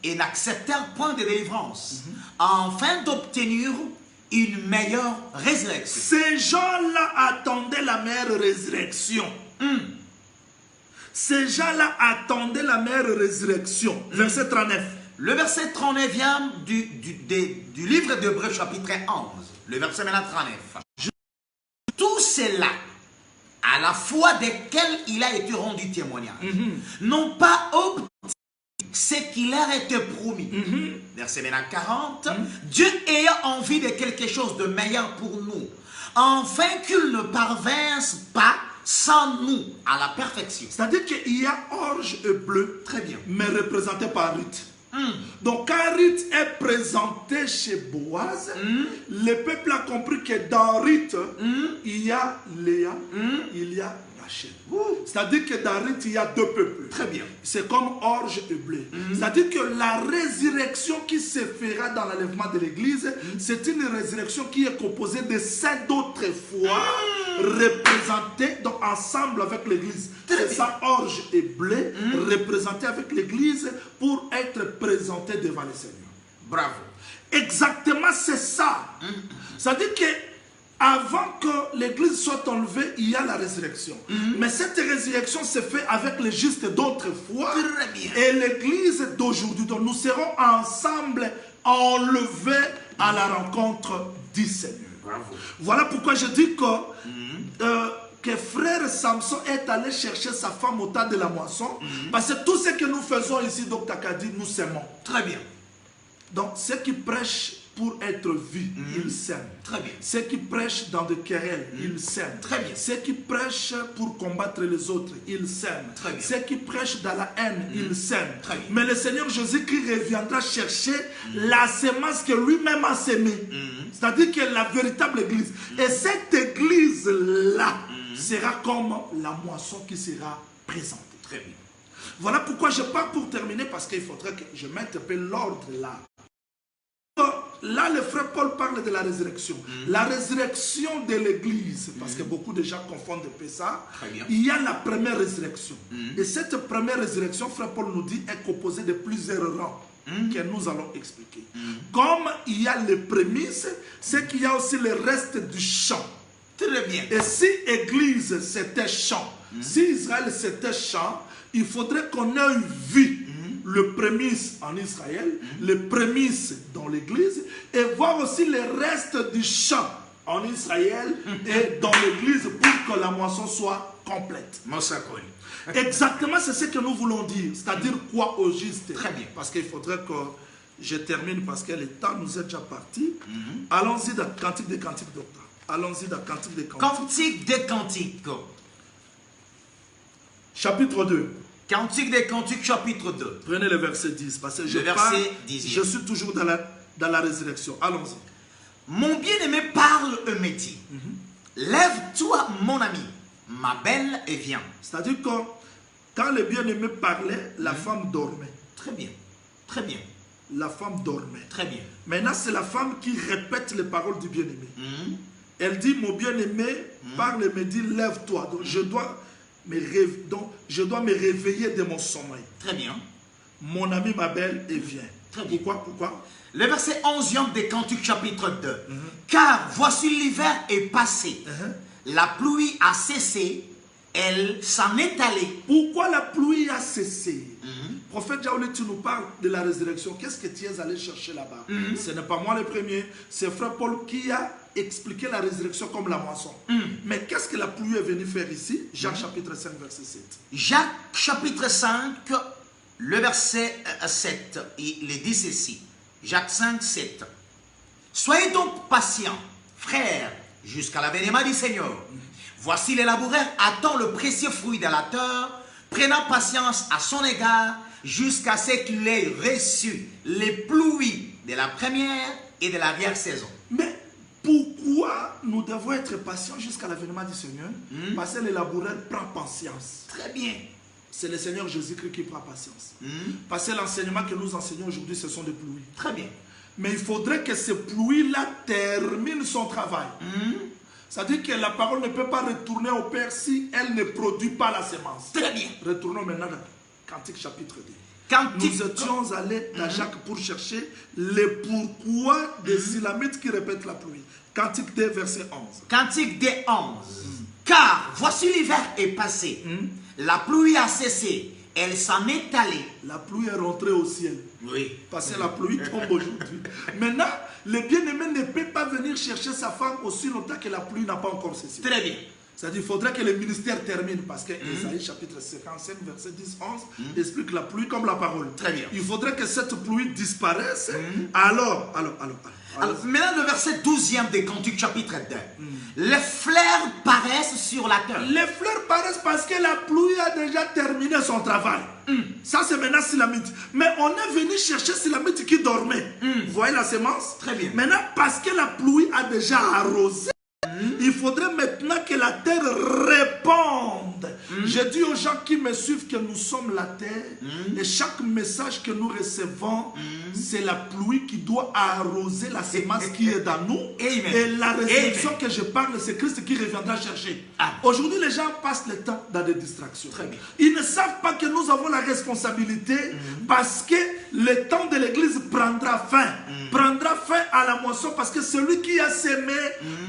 Speaker 1: et n'acceptèrent point de délivrance, afin d'obtenir une meilleure résurrection.
Speaker 2: Ces gens-là attendaient la meilleure résurrection. Ces gens-là attendaient la meilleure résurrection. Verset 39.
Speaker 1: Le verset 39e du livre d'Hébreu chapitre 11. Le verset maintenant 39. Tout cela, à la foi desquels il a été rendu témoignage, n'ont pas obtenu ce qui leur était promis. Verset maintenant 40. Dieu ayant envie de quelque chose de meilleur pour nous, afin qu'ils ne parvinssent pas sans nous à la perfection.
Speaker 2: C'est-à-dire qu'il y a orge et bleu,
Speaker 1: Très bien.
Speaker 2: mais représenté par Ruth. Donc quand Ruth est présentée chez Boaz, le peuple a compris que dans Ruth, il y a Léa, il y a Rachel. C'est-à-dire que dans Ruth, il y a deux peuples.
Speaker 1: Très bien.
Speaker 2: C'est comme orge et blé. C'est-à-dire que la résurrection qui se fera dans l'enlèvement de l'église, c'est une résurrection qui est composée de 5 d'autrefois représentés donc ensemble avec l'église. C'est ça, orge et blé, représentés avec l'église pour être présentés devant le Seigneur.
Speaker 1: Bravo.
Speaker 2: Exactement, c'est ça. C'est-à-dire que avant que l'église soit enlevée, il y a la résurrection. Mais cette résurrection se fait avec les justes d'autrefois et l'église d'aujourd'hui. Donc nous serons ensemble enlevés à la rencontre du Seigneur.
Speaker 1: Bravo.
Speaker 2: Voilà pourquoi je dis que frère Samson est allé chercher sa femme au temps de la moisson. Parce que tout ce que nous faisons ici, Dr Kadi, nous s'aimons.
Speaker 1: Très bien.
Speaker 2: Donc ceux qui prêchent pour être vus, ils s'aiment.
Speaker 1: Très bien.
Speaker 2: Ceux qui prêchent dans des querelles, ils s'aiment.
Speaker 1: Très bien.
Speaker 2: Ceux qui prêchent pour combattre les autres, ils s'aiment.
Speaker 1: Très bien.
Speaker 2: Ceux qui prêchent dans la haine, ils s'aiment.
Speaker 1: Très bien.
Speaker 2: Mais le Seigneur Jésus-Christ reviendra chercher la semence que lui-même a sémée. C'est-à-dire que la véritable église. Et cette église-là sera comme la moisson qui sera présentée.
Speaker 1: Très bien.
Speaker 2: Voilà pourquoi je pars pour terminer, parce qu'il faudrait que je mette un peu l'ordre là. Là, le frère Paul parle de la résurrection. La résurrection de l'église, parce que beaucoup de gens confondent un peu ça. Il y a la première résurrection. Et cette première résurrection, frère Paul nous dit, est composée de plusieurs rangs que nous allons expliquer. Comme il y a les prémices, c'est qu'il y a aussi le reste du champ.
Speaker 1: Très bien.
Speaker 2: Et si église c'était champ, si Israël c'était champ, il faudrait qu'on ait vu le prémisse en Israël, les prémices dans l'église, et voir aussi le reste du champ en Israël et dans l'église pour que la moisson soit complète. Exactement, c'est ce que nous voulons dire. C'est-à-dire quoi au juste?
Speaker 1: Très bien.
Speaker 2: Parce qu'il faudrait que je termine parce que le temps nous est déjà parti. Allons-y dans Cantique des Cantiques, docteur. Allons-y dans Cantique des Cantiques.
Speaker 1: Cantique des Cantiques.
Speaker 2: Chapitre 2.
Speaker 1: Cantique des Cantiques, chapitre 2.
Speaker 2: Prenez le verset 10. Parce que je suis toujours dans la résurrection. Allons-y.
Speaker 1: Mon bien-aimé parle et me dit, lève-toi mon ami, ma belle, et viens.
Speaker 2: C'est-à-dire que quand le bien-aimé parlait, la femme dormait.
Speaker 1: Très bien. Très bien.
Speaker 2: La femme dormait.
Speaker 1: Très bien.
Speaker 2: Maintenant, c'est la femme qui répète les paroles du bien-aimé. Elle dit, mon bien-aimé parle et me dit, lève-toi. Donc, je dois me réveiller de mon sommeil.
Speaker 1: Très bien.
Speaker 2: Mon ami m'appelle et vient.
Speaker 1: Très bien.
Speaker 2: Pourquoi?
Speaker 1: Le verset 11e des Cantiques chapitre 2. Car voici l'hiver est passé. La pluie a cessé. Elle s'en est allée.
Speaker 2: Pourquoi la pluie a cessé? Prophète Jaouli, tu nous parles de la résurrection. Qu'est-ce que tu es allé chercher là-bas? Ce n'est pas moi le premier. C'est frère Paul qui a expliqué la résurrection comme la moisson. Mais qu'est-ce que la pluie est venue faire ici? Jacques chapitre 5, verset 7.
Speaker 1: Jacques chapitre 5, le verset 7, il dit ceci. Jacques 5, 7. Soyez donc patients, frères, jusqu'à l'avènement du Seigneur. Voici les laboureurs attendent le précieux fruit de la terre, prenant patience à son égard, jusqu'à ce qu'il ait reçu les pluies de la première et de l'arrière-saison.
Speaker 2: Mais pourquoi nous devons être patients jusqu'à l'avènement du Seigneur? Parce que les laboureurs prennent patience.
Speaker 1: Très bien.
Speaker 2: C'est le Seigneur Jésus-Christ qui prend patience. Parce que l'enseignement que nous enseignons aujourd'hui, ce sont des pluies.
Speaker 1: Très bien.
Speaker 2: Mais il faudrait que ces pluies-là terminent son travail. C'est-à-dire que la parole ne peut pas retourner au Père si elle ne produit pas la sémence.
Speaker 1: Très bien.
Speaker 2: Retournons maintenant dans Cantique chapitre 2.
Speaker 1: Cantique.
Speaker 2: Nous étions allés à Jacques pour chercher les pourquoi des Silamites qui répètent la pluie. Cantique 2, verset 11.
Speaker 1: Cantique des 11. Car voici l'hiver est passé. La pluie a cessé. Elle s'en est allée.
Speaker 2: La pluie est rentrée au ciel.
Speaker 1: Oui.
Speaker 2: Parce que la pluie tombe aujourd'hui. Maintenant, le bien-aimé ne peut pas venir chercher sa femme aussi longtemps que la pluie n'a pas encore cessé.
Speaker 1: Très bien.
Speaker 2: C'est-à-dire qu'il faudrait que le ministère termine. Parce que Isaïe chapitre 55, verset 10-11 explique la pluie comme la parole.
Speaker 1: Très bien.
Speaker 2: Il faudrait que cette pluie disparaisse. Alors.
Speaker 1: Maintenant, le verset 12e des Cantiques chapitre 2. Les fleurs paraissent sur la terre.
Speaker 2: Les fleurs paraissent parce que la pluie a déjà terminé son travail. Ça, c'est maintenant Silamite. Mais on est venu chercher Silamite qui dormait. Vous voyez la sémence?
Speaker 1: Très bien.
Speaker 2: Maintenant, parce que la pluie a déjà arrosé, il faudrait maintenant que la terre réponde. Je dis aux gens qui me suivent que nous sommes la terre. Et chaque message que nous recevons, c'est la pluie qui doit arroser la sémence qui est dans nous.
Speaker 1: Amen.
Speaker 2: Et la résurrection que je parle, c'est Christ qui reviendra chercher. Aujourd'hui, les gens passent le temps dans des distractions.
Speaker 1: Très bien.
Speaker 2: Ils ne savent pas que nous avons la responsabilité parce que le temps de l'église prendra fin. Prendra fin à la moisson parce que celui qui a semé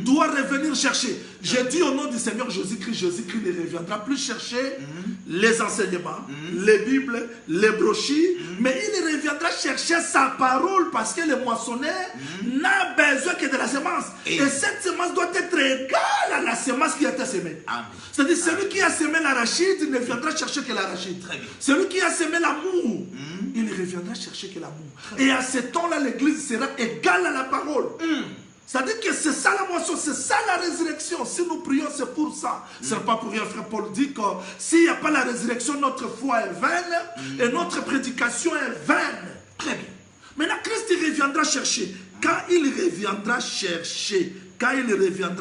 Speaker 2: doit revenir chercher. Je dis au nom du Seigneur Jésus-Christ ne reviendra plus chercher les enseignements, les Bibles, les brochures, mais il reviendra chercher sa parole parce que le moissonneur n'a besoin que de la semence. Et cette semence doit être égale à la semence qui a été semée. C'est-à-dire celui qui a semé l'arachide ne viendra chercher que l'arachide. Celui qui a semé l'amour, il ne reviendra chercher que l'amour. Et à ce temps-là, l'église sera égale à la parole. C'est-à-dire que c'est ça la moisson, c'est ça la résurrection. Si nous prions, c'est pour ça. Ce n'est pas pour rien, frère Paul dit que s'il n'y a pas la résurrection, notre foi est vaine et notre prédication est vaine. Très bien. Maintenant, Christ il reviendra chercher. Quand il reviendra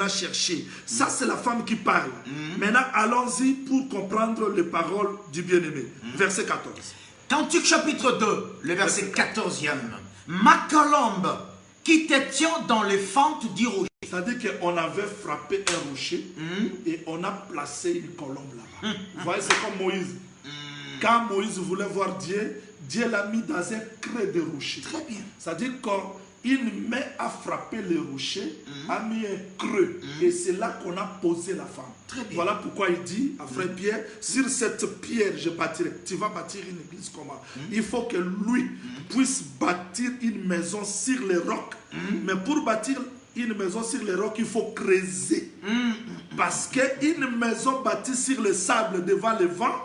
Speaker 2: chercher, ça c'est la femme qui parle. Maintenant, allons-y pour comprendre les paroles du bien-aimé. Verset 14.
Speaker 1: Cantique chapitre 2, le verset 14e. Ma colombe, qui t'étions dans les fentes du rocher.
Speaker 2: C'est-à-dire qu'on avait frappé un rocher et on a placé une colombe là-bas. Vous voyez, c'est comme Moïse. Quand Moïse voulait voir Dieu, Dieu l'a mis dans un creux de rocher.
Speaker 1: Très bien.
Speaker 2: C'est-à-dire qu'une main a frappé le rocher, a mis un creux. Et c'est là qu'on a posé la femme.
Speaker 1: Très bien.
Speaker 2: Voilà pourquoi il dit à frère Pierre, sur cette pierre je bâtirai. Tu vas bâtir une église comment? Il faut que lui puisse bâtir une maison sur les rocs. Mais pour bâtir une maison sur les rocs, il faut creuser. Parce qu'une maison bâtie sur le sable devant le vent,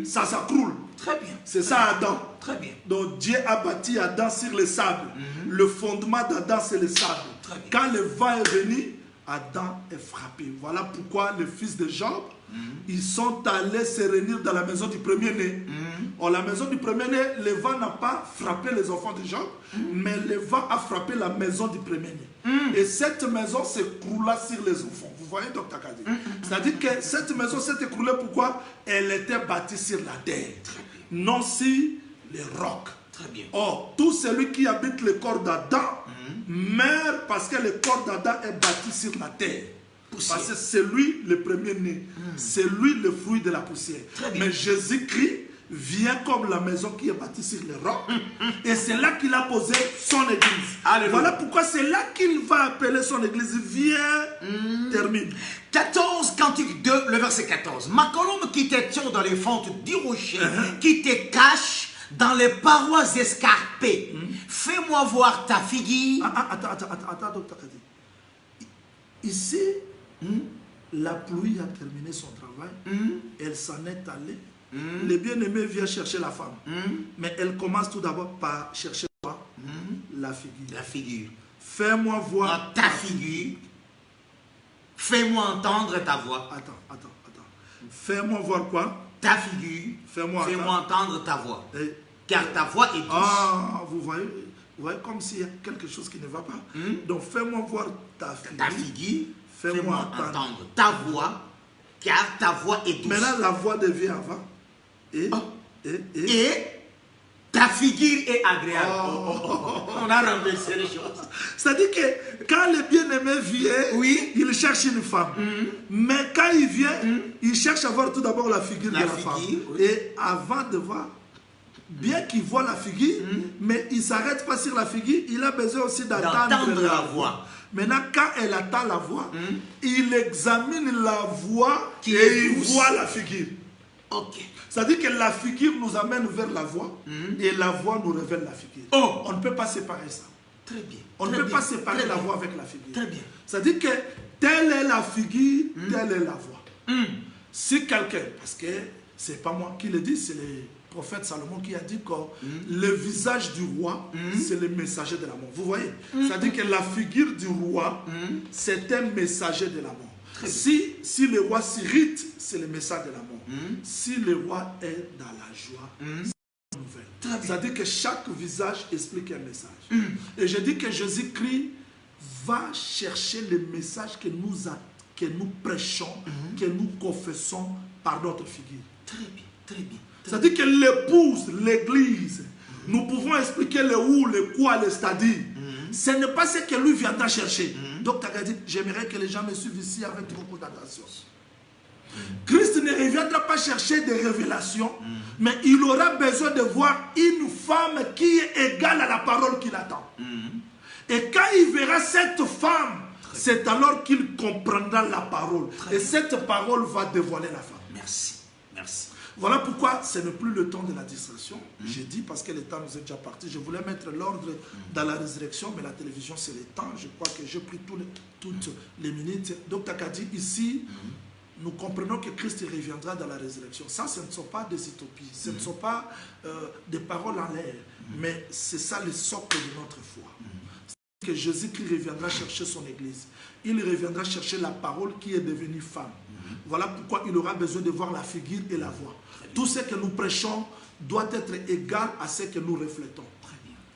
Speaker 2: ça s'accroule.
Speaker 1: Très bien.
Speaker 2: C'est ça Adam.
Speaker 1: Très bien.
Speaker 2: Donc Dieu a bâti Adam sur le sable. Le fondement d'Adam, c'est le sable. Quand le vent est venu, Adam est frappé. Voilà pourquoi les fils de Job, ils sont allés se réunir dans la maison du premier-né. Or, la maison du premier-né, le vent n'a pas frappé les enfants de Job, mais le vent a frappé la maison du premier-né. Et cette maison s'écroula sur les enfants. Vous voyez, Dr. Kadi? C'est-à-dire que cette maison s'est écroulée pourquoi? Elle était bâtie sur la terre, non sur les rocs.
Speaker 1: Très bien.
Speaker 2: Or, tout celui qui habite le corps d'Adam meurt parce que le corps d'Adam est bâti sur la terre. Parce que c'est lui le premier-né. C'est lui le fruit de la poussière. Mais Jésus-Christ vient comme la maison qui est bâtie sur le roc. Et c'est là qu'il a posé son église. Alléluia. Voilà pourquoi c'est là qu'il va appeler son église. Viens, termine.
Speaker 1: 14, Cantique 2, le verset 14. Ma colombe qui te tient dans les fentes du rocher, qui te cache dans les parois escarpées. Fais-moi voir ta figure.
Speaker 2: Attends, docteur. Ici, la pluie a terminé son travail. Elle s'en est allée. Le bien-aimé vient chercher la femme. Mais elle commence tout d'abord par chercher quoi? La figure.
Speaker 1: La figure.
Speaker 2: Fais-moi voir
Speaker 1: ta figure. Fais-moi entendre ta voix.
Speaker 2: Attends. Fais-moi voir quoi?
Speaker 1: Ta figure. Fais-moi entendre ta voix. Car ta voix est douce.
Speaker 2: Ah, vous voyez comme s'il y a quelque chose qui ne va pas. Donc fais-moi voir ta figure.
Speaker 1: Ta figure. Fais-moi entendre ta voix. Car ta voix est douce.
Speaker 2: Maintenant la voix devient avant. Et
Speaker 1: ta figure est agréable. On a renversé les choses.
Speaker 2: C'est-à-dire que quand le bien-aimé vient, il cherche une femme. Mais quand il vient, il cherche à voir tout d'abord la figure de la femme. Et avant de voir, bien qu'il voit la figure, mais il ne s'arrête pas sur la figure, il a besoin aussi d'entendre la voix. Maintenant, quand elle attend la voix, il examine la voix et il voit la figure.
Speaker 1: Ok.
Speaker 2: C'est-à-dire que la figure nous amène vers la voix et la voix nous révèle la figure. On ne peut pas séparer ça.
Speaker 1: Très bien.
Speaker 2: On ne peut pas séparer la voix avec la figure.
Speaker 1: Très bien.
Speaker 2: C'est-à-dire que telle est la figure, telle est la voix. Si quelqu'un, parce que ce n'est pas moi qui le dis, c'est le prophète Salomon qui a dit que le visage du roi, c'est le messager de l'amour. Vous voyez? C'est-à-dire que la figure du roi, c'est un messager de l'amour. Si le roi s'irrite, c'est le message de l'amour. Si le roi est dans la joie, c'est une nouvelle. C'est-à-dire que chaque visage explique un message. Et je dis que Jésus-Christ va chercher le message que nous prêchons, que nous confessons par notre figure.
Speaker 1: Très bien, très bien.
Speaker 2: C'est-à-dire que l'épouse, l'église, nous pouvons expliquer le où, le quoi, le c'est-à-dire. Ce n'est pas ce que lui viendra chercher. Donc, tu as dit, j'aimerais que les gens me suivent ici avec beaucoup d'attention. Christ ne reviendra pas chercher des révélations, mais il aura besoin de voir une femme qui est égale à la parole qu'il attend. Et quand il verra cette femme, c'est alors qu'il comprendra la parole. Et cette parole va dévoiler la femme.
Speaker 1: Merci. Merci.
Speaker 2: Voilà pourquoi ce n'est plus le temps de la distraction. J'ai dit parce que le temps nous est déjà parti. Je voulais mettre l'ordre dans la résurrection, mais la télévision c'est le temps. Je crois que j'ai pris toutes les minutes. Donc Takadi, ici, nous comprenons que Christ reviendra dans la résurrection. Ça, ce ne sont pas des utopies, ce ne sont pas des paroles en l'air, mais c'est ça le socle de notre foi. Que Jésus-Christ reviendra chercher son église. Il reviendra chercher la parole qui est devenue femme. Voilà pourquoi il aura besoin de voir la figure et la voix. Tout ce que nous prêchons doit être égal à ce que nous reflétons.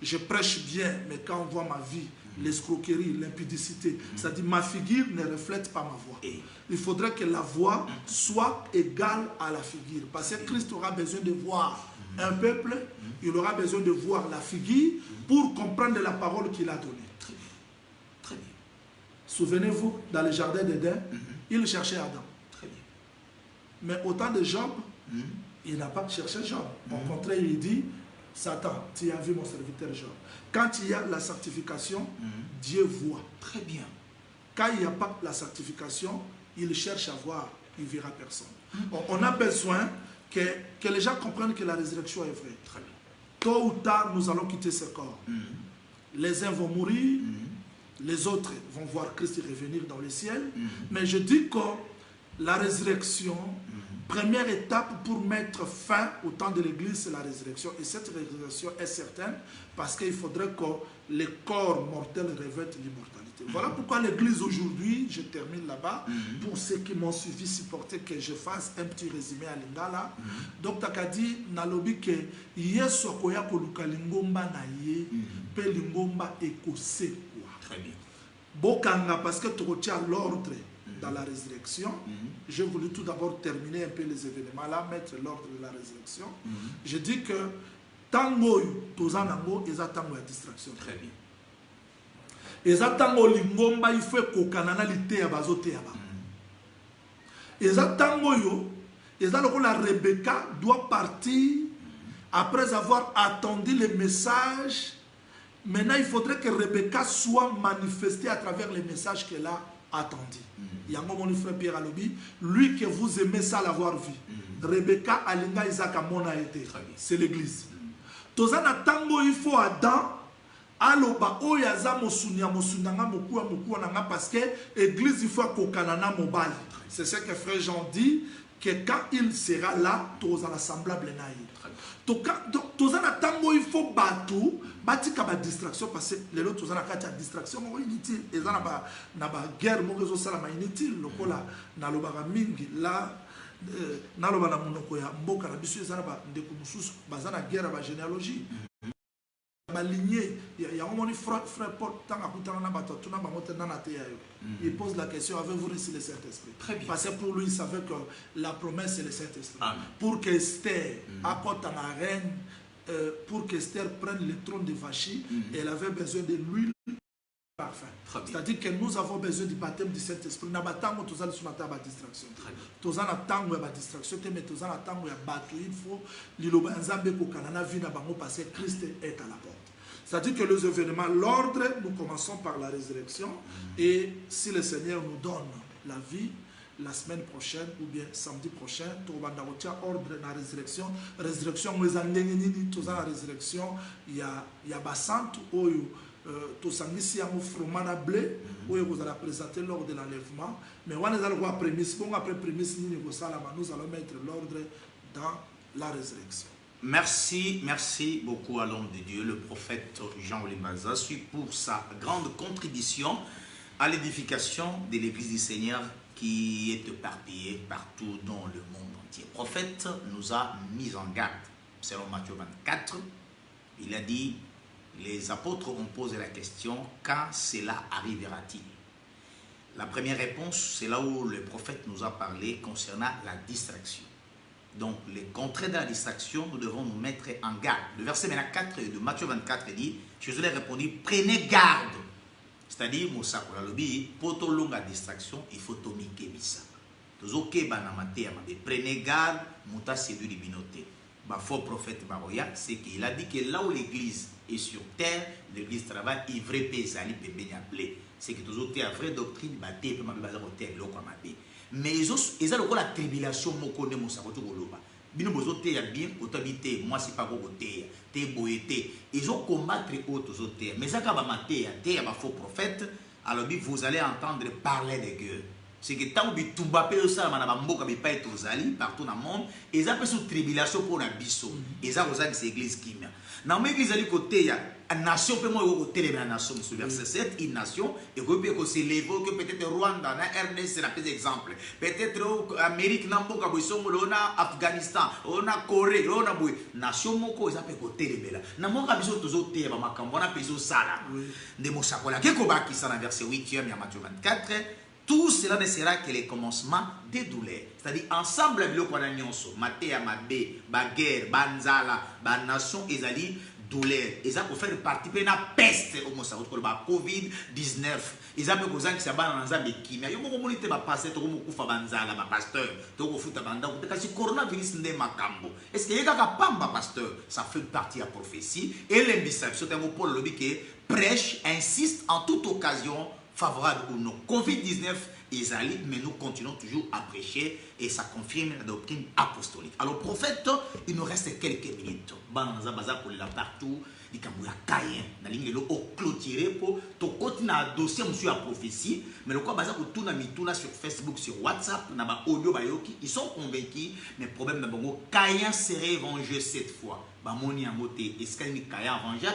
Speaker 2: Je prêche bien, mais quand on voit ma vie, l'escroquerie, l'impudicité, c'est-à-dire ma figure ne reflète pas ma voix. Il faudrait que la voix soit égale à la figure. Parce que Christ aura besoin de voir un peuple, il aura besoin de voir la figure pour comprendre la parole qu'il a donnée.
Speaker 1: Très bien.
Speaker 2: Souvenez-vous, dans le jardin d'Éden, il cherchait Adam.
Speaker 1: Très bien.
Speaker 2: Mais au temps de Job, il n'a pas cherché Job. Au contraire, il dit, Satan, tu as vu mon serviteur Job. Quand il y a la sanctification, Dieu voit.
Speaker 1: Très bien.
Speaker 2: Quand il n'y a pas la sanctification, il cherche à voir, il ne verra personne. On a besoin que les gens comprennent que la résurrection est vraie.
Speaker 1: Très bien.
Speaker 2: Tôt ou tard, nous allons quitter ce corps. Les uns vont mourir, les autres vont voir Christ revenir dans le ciel. Mais je dis que la résurrection, première étape pour mettre fin au temps de l'Église, c'est la résurrection. Et cette résurrection est certaine parce qu'il faudrait que les corps mortels revêtent l'immortalité. Voilà pourquoi l'Église aujourd'hui, je termine là-bas, pour ceux qui m'ont suivi, supporter que je fasse un petit résumé à Lingala. Donc, Takadi, nalobi ke yeso akoya koluka lingomba na ye, pe lingomba ekosekwa.
Speaker 1: Très bien.
Speaker 2: Bokanga, parce que tu retiens l'ordre dans la résurrection. J'ai voulu tout d'abord terminer un peu les événements là, mettre l'ordre de la résurrection. Je dis que tango tozanango eza tango ya distraction.
Speaker 1: Très bien.
Speaker 2: Ezatango lingomba il faut kokanana lite ya bazote ya ba. Ezatango yo, ezaloko la Rebecca doit partir après avoir attendu le message. Maintenant, il faudrait que Rebecca soit manifestée à travers les messages qu'elle a attendus. Il y a mon frère Pierre Alobi, lui que vous aimez ça l'avoir vu. Rebecca Alinga Isaac Amona été. C'est l'église. Tozana tango il faut Adam. Aloba oyaza mosunia mosunanga mokua mokua nanga parce que l'église il faut kokanana mobali. C'est ce que frère Jean dit que quand il sera là, tozana semblable naï. Tozana tango il faut batou, batika ba distraction parce que les autres tozana kati distraction mo inutile. Ezana ba na ba guerre mo rezo sala ma inutile lokola na lobaka mingi là na loba na monoko ya mboka na biso ezana ba ndeko mususu bazana guerre ba généalogie. Il y a un moment frère Paul, il pose la question, avez-vous reçu le Saint-Esprit? Parce que pour lui, il savait que la promesse est le Saint-Esprit. Pour qu'Esther apporte à la reine, pour qu'Esther prenne le trône de Vachi, elle avait besoin de l'huile parfum. C'est-à-dire que nous avons besoin du baptême du Saint-Esprit. Nous avons besoin de la distraction. Nous avons besoin de la distraction, mais nous avons besoin de la battre. Il faut parce que Christ est à la porte. C'est-à-dire que les événements, l'ordre, nous commençons par la résurrection. Et si le Seigneur nous donne la vie, la semaine prochaine ou bien samedi prochain, tout le monde a ordre de la résurrection. Résurrection, nous avons la résurrection. Il y a Bassant, tout ça, ici, il y a un fromage blé, où vous allez présenter lors de l'enlèvement. Mais on allons voir prémisse. Après prémisse, nous allons mettre l'ordre dans la résurrection.
Speaker 1: Merci beaucoup à l'homme de Dieu, le prophète Jean Olimbaza, pour sa grande contribution à l'édification de l'Église du Seigneur qui est éparpillée partout dans le monde entier. Le prophète nous a mis en garde, selon Matthieu 24, il a dit, les apôtres ont posé la question, quand cela arrivera-t-il? La première réponse, c'est là où le prophète nous a parlé concernant la distraction. Donc, les contraires de la distraction, nous devons nous mettre en garde. Le verset 4 de Matthieu 24 dit, Jésus leur répondit, prenez garde. C'est-à-dire, Moussa Kolalobi, pour tout long la distraction, il faut tomiquer bisa. Prenez garde, Mouta séduit les binotés. Le faux prophète Baroya, c'est qu'il a dit que là où l'église est sur terre, l'église travaille, ivre pesali pembeni appelé. C'est que tous autres la vraie doctrine, baté peut m'aller au terre l'eau comme abbé. Mais ils ont la tribulation mokone mosakoto goloba. Bino bozote ya bien otabité moi c'est pas gogoté té boété. Ils ont combattre autres autres. Mais ça ka ba maté ya té ya ba faux prophète, alors vous allez entendre parler de Dieu. C'est que tant que tu vas payer ça, na bamboka bi pas être zali partout dans le monde, ils appellent sous tribulation pour na biso. Ils ont osé ces églises qui m'a. Na l'église ali côté ya nation peut moi côté les nations sur verset 7, une nation et que s'élever que peut-être Rwanda, na RDC c'est un exemple. Peut-être Amérique namboka boisson lona Afghanistan, on a Corée, on a boy nation moko ils appellent côté les bela. Na moka biso tozo te ba makambo na peso sala. De mosakola ke ko ba ki ça dans verset 8e ya Matthieu 24. Tout cela ne sera que le commencement des douleurs. C'est-à-dire, ensemble, avec le Kwananyonso, Matéa, Mabé, Baguerre, Banzala, Banation, Ezali, douleur. Ils ont fait participer à la peste, Covid-19. Ils ont fait des gens qui sont dans les Kimia. Ils ont fait des pasteur, Banzala, pasteur, parce que coronavirus n'est pas cambo. Est-ce qu'il y a un pasteur? Ça fait partie de la prophétie. Et l'indication, c'est un mot pour le qui prêche, insiste en toute occasion favorable ou non. Covid-19 est allé, mais nous continuons toujours à prêcher et ça confirme la doctrine apostolique. Alors, prophète, il nous reste quelques minutes. Partout, il y a Caïn, il y a clôturé pour continuer à dossier monsieur à prophétie, mais le quoi bazar pour tout sur Facebook, sur WhatsApp, audio ils sont convaincus, mais le problème c'est Caïn serait vengé cette fois. Bamoni a moté, est-ce qu'il y a Caïn vengé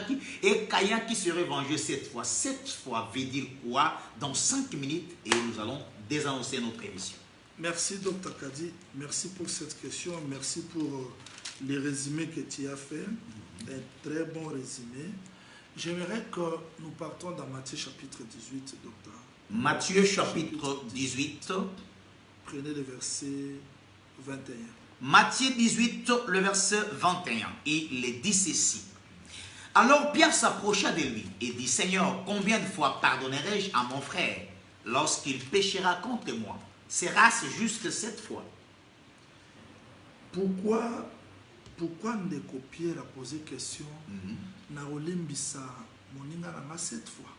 Speaker 1: et Caïn qui serait vengé cette fois. Cette fois veut dire quoi? Dans 5 minutes et nous allons désannoncer notre émission.
Speaker 2: Merci Dr Kadi, merci pour cette question, merci pour les résumés que tu as fait. Un très bon résumé. J'aimerais que nous partons dans Matthieu chapitre 18, docteur.
Speaker 1: Matthieu chapitre 18.
Speaker 2: Prenez le verset 21.
Speaker 1: Matthieu 18, le verset 21. Et il dit ceci. Alors Pierre s'approcha de lui et dit, Seigneur, combien de fois pardonnerai-je à mon frère lorsqu'il péchera contre moi? Sera-ce jusque 7 fois?
Speaker 2: Pourquoi Ndeko Pierre a posé question na olimbisa moninga nanga 7 fois?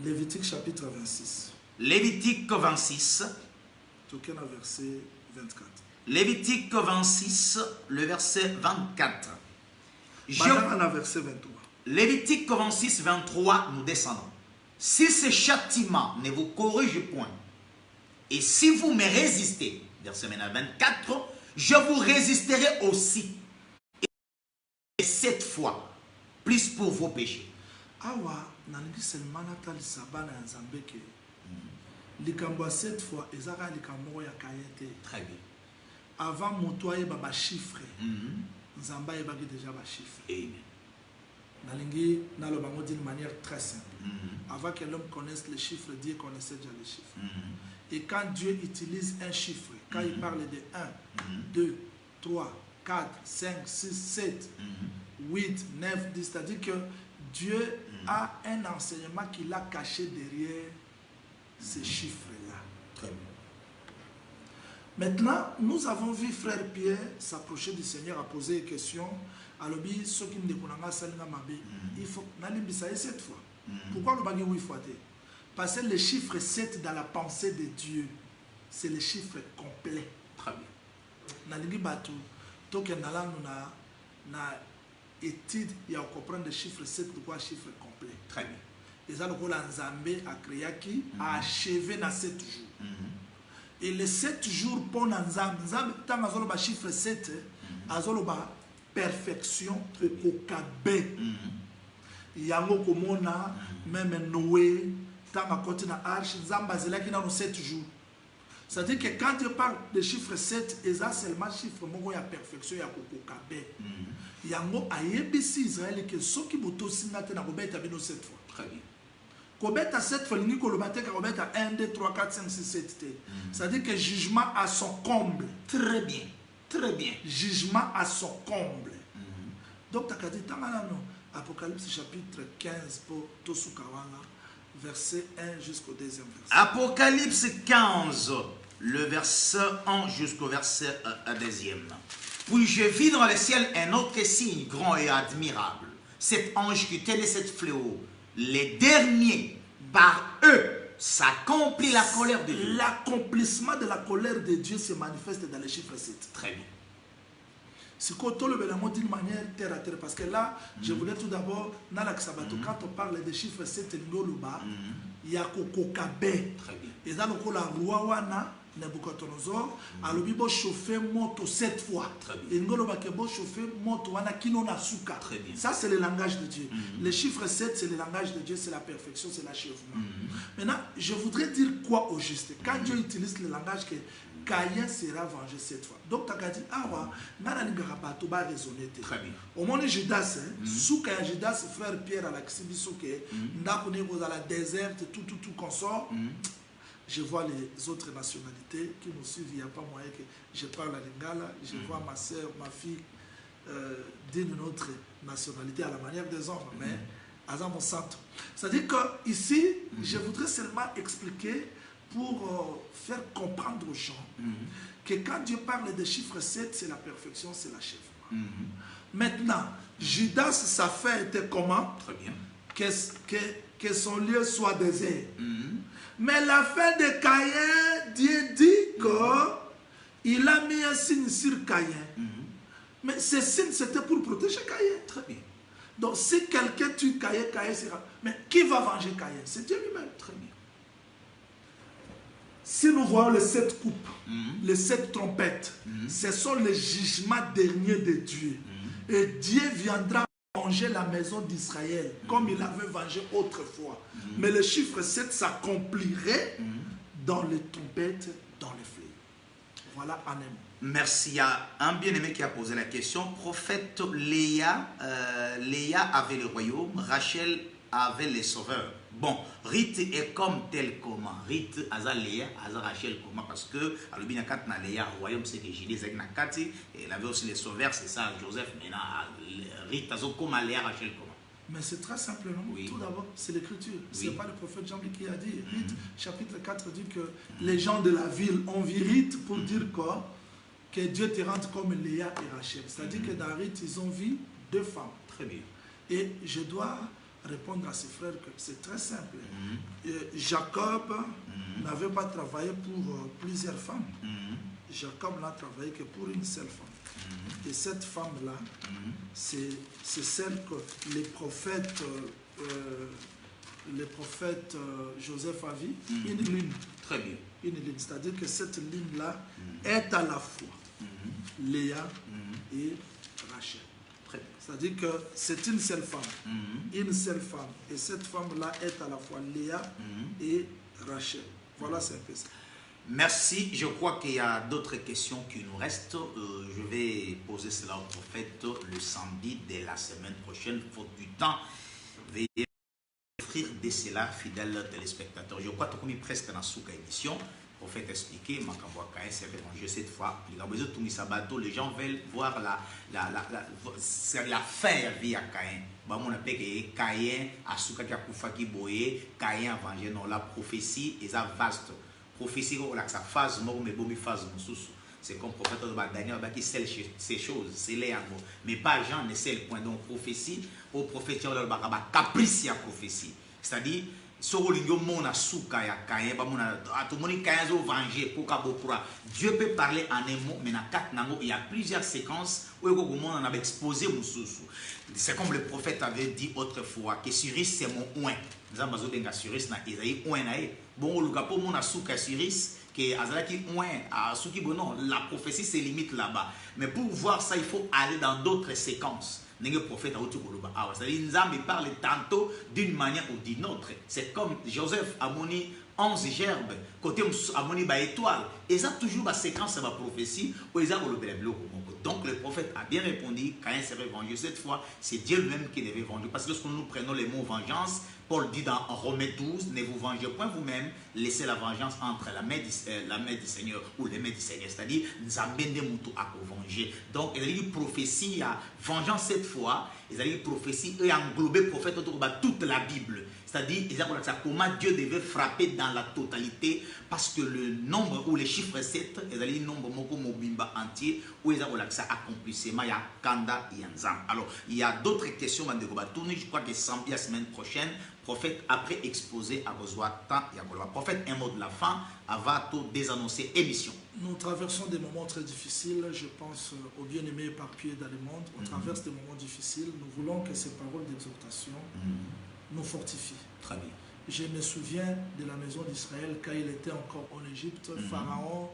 Speaker 2: Lévitique chapitre 26.
Speaker 1: Lévitique 26.
Speaker 2: Toquena verset 24.
Speaker 1: Lévitique 26, le verset 24.
Speaker 2: Verset 23.
Speaker 1: Lévitique 26, 23, nous descendons. Si ce châtiment ne vous corrige point, et si vous me résistez, verset 24, je vous résisterai aussi, et 7 fois, plus pour vos péchés.
Speaker 2: Awa, nalingi seulement natali sabana ya Nzambeke. Likambo 7 fois, ezaka likambo ya kayete.
Speaker 1: Très bien.
Speaker 2: Avant motoye baba chiffre. Nzamba ebaki déjà ba chiffre.
Speaker 1: Amen.
Speaker 2: Nalingi nalobango d'une manière très simple. Avant que l'homme connaisse les chiffres, Dieu connaissait déjà les chiffres. Et quand Dieu utilise un chiffre, quand il parle de 1, 2, 3, 4, 5, 6, 7, 8, 9, 10, c'est-à-dire que Dieu a un enseignement qu'il a caché derrière ces chiffres-là.
Speaker 1: Très bien.
Speaker 2: Maintenant, nous avons vu frère Pierre s'approcher du Seigneur à poser une question. Alors, ce qui me dit il faut que 7 fois. Pourquoi nous avons 8 fois? Parce que le chiffre 7 dans la pensée de Dieu, c'est le chiffre complet.
Speaker 1: Très bien.
Speaker 2: Nalingi batu, donc na étude, il y a comprendre le chiffre 7, pourquoi chiffre complet.
Speaker 1: Très bien.
Speaker 2: Et ça, le Nzambe a créé qui a achevé dans 7 jours. Et les 7 jours pour Nzambe, tant que chiffre 7, azoloba perfection au Okabe. Yango komona, même Noé, tant que côté na arche, Nzamba zelaki dans 7 jours. C'est-à-dire que quand tu parles de chiffre 7, et ça seulement chiffre mongo ya perfection ya Okabe. Yango ayebisi Israël que ceux qui boto singate na kobeta bino 7 fois.
Speaker 1: Très bien.
Speaker 2: Kobeta 7 fois, l'ingi kolobate kobeta 1, 2, 3, 4, 5, 6, 7. C'est-à-dire que jugement à son comble.
Speaker 1: Très bien. Très bien.
Speaker 2: Jugement à son comble. Donc, tu as dit, Apocalypse chapitre 15 pour Tosukawanga, verset 1 jusqu'au 2e verset.
Speaker 1: Apocalypse 15, le verset 1 jusqu'au verset 2e. Puis je vis dans le ciel un autre signe grand et admirable. Cet ange qui tenait cette fléau, les derniers, par eux, s'accomplit la colère de Dieu.
Speaker 2: L'accomplissement de la colère de Dieu se manifeste dans le chiffre 7.
Speaker 1: Très bien.
Speaker 2: C'est qu'on le bénémoine d'une manière terre à terre. Parce que là, je voulais tout d'abord, dans l'Aksabato, quand on parle de chiffre 7, il y a Kokokabe.
Speaker 1: Très bien.
Speaker 2: Et dans le cas, la roi Wana, Nebuchadnezzar, a le bibo chauffé moto 7 fois. Et nous avons chauffé moto wana kino na suka. Ça, c'est le langage de Dieu. Le chiffre 7, c'est le langage de Dieu, c'est la perfection, c'est l'achèvement. Maintenant, je voudrais dire quoi au juste? Quand Dieu utilise le langage que Caïn sera vengé 7 fois. Donc, tu as dit, ah ouais, tu vas raisonner.
Speaker 1: Très bien.
Speaker 2: Au moment de Judas, sous Caïn, Judas, frère Pierre, à la Ksibisoke, dans la déserte, tout consort. Je vois les autres nationalités qui nous suivent. Il n'y a pas moyen que je parle à Lingala. Je vois ma soeur, ma fille d'une autre nationalité à la manière des hommes, mais à mon centre. C'est-à-dire qu'ici, je voudrais seulement expliquer pour faire comprendre aux gens que quand Dieu parle de chiffre 7, c'est la perfection, c'est l'achèvement. Maintenant, Judas, sa fin était comment?
Speaker 1: Très bien.
Speaker 2: Que son lieu soit désert. Mais la fin de Caïn, Dieu dit qu'il a mis un signe sur Caïn. Mais ce signe, c'était pour protéger Caïn.
Speaker 1: Très bien.
Speaker 2: Donc, si quelqu'un tue Caïn, Caïn sera... Mais qui va venger Caïn? C'est Dieu lui-même.
Speaker 1: Très bien.
Speaker 2: Si nous voyons les 7 coupes, les 7 trompettes, ce sont les jugements derniers de Dieu. Et Dieu viendra venger la maison d'Israël, comme il avait vengé autrefois. Mais le chiffre 7 s'accomplirait dans les trompettes, dans les fléaux. Voilà un mot.
Speaker 1: Merci. Il y a un bien-aimé qui a posé la question. Prophète Léa avait le royaume, Rachel avait les sauveurs. Bon, Rite est comme tel comment. Rite, Aza Léa, Aza Rachel comment. Parce que, à l'Obinakat na Léa, au royaume, c'est que Judée, c'est Nakati. Et il avait aussi les sauveurs, c'est ça, Joseph. Maintenant, Rite, Azo comme Léa, Rachel comment.
Speaker 2: Mais c'est très simplement, oui. Tout d'abord, c'est l'écriture. Oui. Ce n'est pas le prophète Jean qui a dit. Rite, chapitre 4 dit que les gens de la ville ont vu Rite pour dire quoi? Que Dieu te rende comme Léa et Rachel. C'est-à-dire que dans Rite, ils ont vu 2 femmes.
Speaker 1: Très bien.
Speaker 2: Et je dois répondre à ses frères que c'est très simple. Jacob n'avait pas travaillé pour plusieurs femmes. Jacob n'a travaillé que pour une seule femme. Et cette femme-là, c'est celle que les prophètes Joseph a vu, une lune.
Speaker 1: Très bien.
Speaker 2: Une lune. C'est-à-dire que cette lune-là est à la fois Léa et Rachel. C'est-à-dire que c'est une seule femme. Une seule femme. Et cette femme-là est à la fois Léa et Rachel. Voilà, c'est un peu ça.
Speaker 1: Merci. Je crois qu'il y a d'autres questions qui nous restent. Je vais poser cela au prophète le samedi de la semaine prochaine. Faute du temps, veuillez offrir de cela, fidèles téléspectateurs. Je crois que nous sommes presque dans la émission. Le prophète expliqué, c'est révangé cette fois. Les gens veulent voir la fin de la vie à Caïn. On appelle Caïn, Asuka Kufaki Boye, Caïn a vengé. Non, la prophétie est vaste. Prophétie, sa phase, mais phase, c'est comme le prophète Daniel qui scelle ces choses, c'est les angles. Mais pas Jean ne sait le point. Donc, prophétie, au prophète, il y a caprice à prophétie. C'est-à-dire, Dieu peut parler en un mot, mais dans 4 nango, il y a plusieurs séquences où on a exposé. C'est comme le prophète avait dit autrefois que Cyrus c'est mon oin. Bon, le gars pour mon asuka Cyrus, que Azalaki oin, asuki bon, la prophétie se limite là-bas. Mais pour voir ça, il faut aller dans d'autres séquences. Le prophète il parle tantôt d'une manière ou d'une autre. C'est comme Joseph a moni 11 gerbes, côté a moni étoile. Et ça toujours la séquence de la prophétie. Donc le prophète a bien répondu quand il s'est vengé. Cette fois, c'est Dieu lui-même qui devait venger. Parce que lorsque nous prenons les mots vengeance, Paul dit dans Romains 12, ne vous vengez point vous-même, laissez la vengeance entre la main du Seigneur ou les mains du Seigneur. C'est-à-dire, nous avons à venger. Donc, il y a une prophétie à vengeance cette fois. Il y a une prophétie et englobé le prophète toute la Bible. C'est-à-dire, comment Dieu devait frapper dans la totalité parce que le nombre ou les chiffres 7, il y a un nombre entier où il y a accomplissement, il y a Kanda, il y a Nzam. Alors, il y a d'autres questions, je crois que samedi la semaine prochaine, prophète après exposé à besoin temps et à le prophète un mot de la fin avant tout désannoncer émission.
Speaker 2: Nous traversons des moments très difficiles, je pense aux bien-aimés éparpillés dans le monde. On traverse des moments difficiles. Nous voulons que ces paroles d'exhortation nous fortifient.
Speaker 1: Très bien.
Speaker 2: Je me souviens de la maison d'Israël quand il était encore en Égypte. Pharaon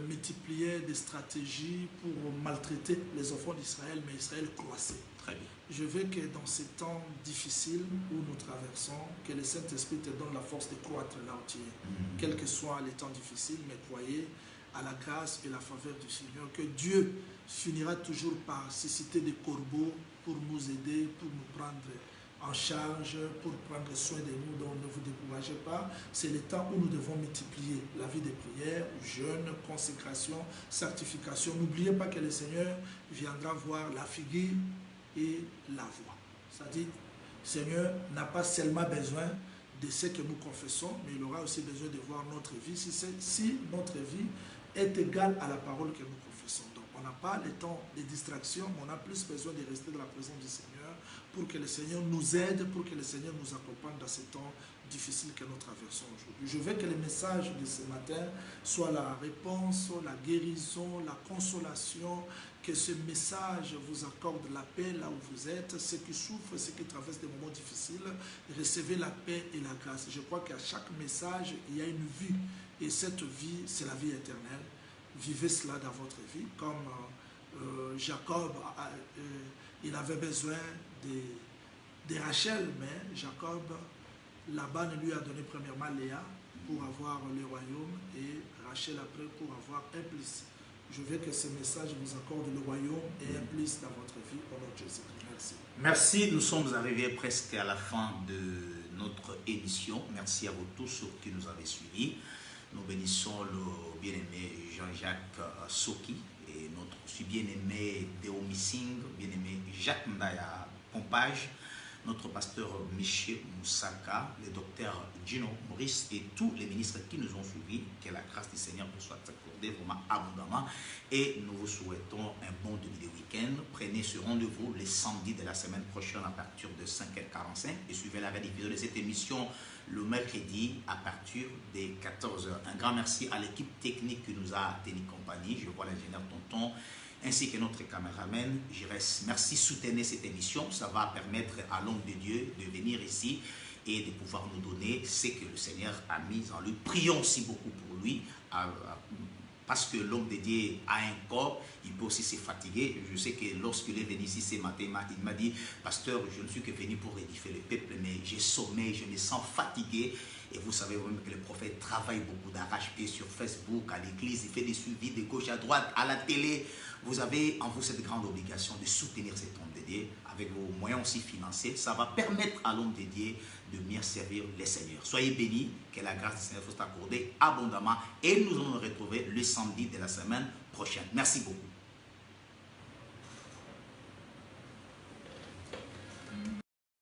Speaker 2: multipliait des stratégies pour maltraiter les enfants d'Israël, mais Israël croissait.
Speaker 1: Très bien.
Speaker 2: Je veux que dans ces temps difficiles où nous traversons, que le Saint-Esprit te donne la force de croître là où tu es. Quels que soient les temps difficiles, mais croyez à la grâce et la faveur du Seigneur, que Dieu finira toujours par susciter des corbeaux pour nous aider, pour nous prendre en charge, pour prendre soin de nous. Donc ne vous découragez pas. C'est le temps où nous devons multiplier la vie de prière, jeûne, consécration, sanctification. N'oubliez pas que le Seigneur viendra voir la figure et la voix. C'est-à-dire, le Seigneur n'a pas seulement besoin de ce que nous confessons, mais il aura aussi besoin de voir notre vie, si notre vie est égale à la parole que nous confessons. Donc, on n'a pas le temps de distraction, mais on a plus besoin de rester dans la présence du Seigneur pour que le Seigneur nous aide, pour que le Seigneur nous accompagne dans ces temps difficiles que nous traversons aujourd'hui. Je veux que le message de ce matin soit la réponse, la guérison, la consolation, que ce message vous accorde la paix là où vous êtes. Ceux qui souffrent, ceux qui traversent des moments difficiles, recevez la paix et la grâce. Je crois qu'à chaque message, il y a une vie. Et cette vie, c'est la vie éternelle. Vivez cela dans votre vie. Comme Jacob, il avait besoin de Rachel, mais Jacob, Laban lui a donné premièrement Léa pour avoir le royaume et Rachel après pour avoir un plus. Je veux que ce message vous accorde le royaume et un plus dans votre vie au nom de Jésus. Merci.
Speaker 1: Merci, nous sommes arrivés presque à la fin de notre émission. Merci à vous tous qui nous avez suivis. Nous bénissons le bien-aimé Jean-Jacques Soki et notre bien-aimé Deo Missing, bien-aimé Jacques Ndaya Pompage, notre pasteur Michel Moussaka, le docteur Gino Maurice et tous les ministres qui nous ont suivis. Que la grâce du Seigneur vous soit accordée vraiment abondamment. Et nous vous souhaitons un bon début de week-end. Prenez ce rendez-vous les samedis de la semaine prochaine à partir de 5h45 et suivez la rediffusion de cette émission le mercredi à partir des 14h. Un grand merci à l'équipe technique qui nous a tenu compagnie. Je vois l'ingénieur Tonton ainsi que notre caméraman. Merci, soutenez cette émission. Ça va permettre à l'homme de Dieu de venir ici et de pouvoir nous donner ce que le Seigneur a mis en lui. Prions aussi beaucoup pour lui, parce que l'homme de Dieu a un corps, il peut aussi se fatiguer. Je sais que lorsqu'il est venu ici ce matin, il m'a dit, pasteur, je ne suis que venu pour édifier le peuple, mais j'ai sommeil, je me sens fatigué. Et vous savez même que le prophète travaille beaucoup d'arrache-pied sur Facebook, à l'église, il fait des suivis de gauche à droite, à la télé. Vous avez en vous cette grande obligation de soutenir cet homme de Dieu avec vos moyens aussi financiers. Ça va permettre à l'homme de Dieu de mieux servir les seigneurs. Soyez bénis, que la grâce du Seigneur soit accordée abondamment et nous allons nous retrouver le samedi de la semaine prochaine. Merci beaucoup.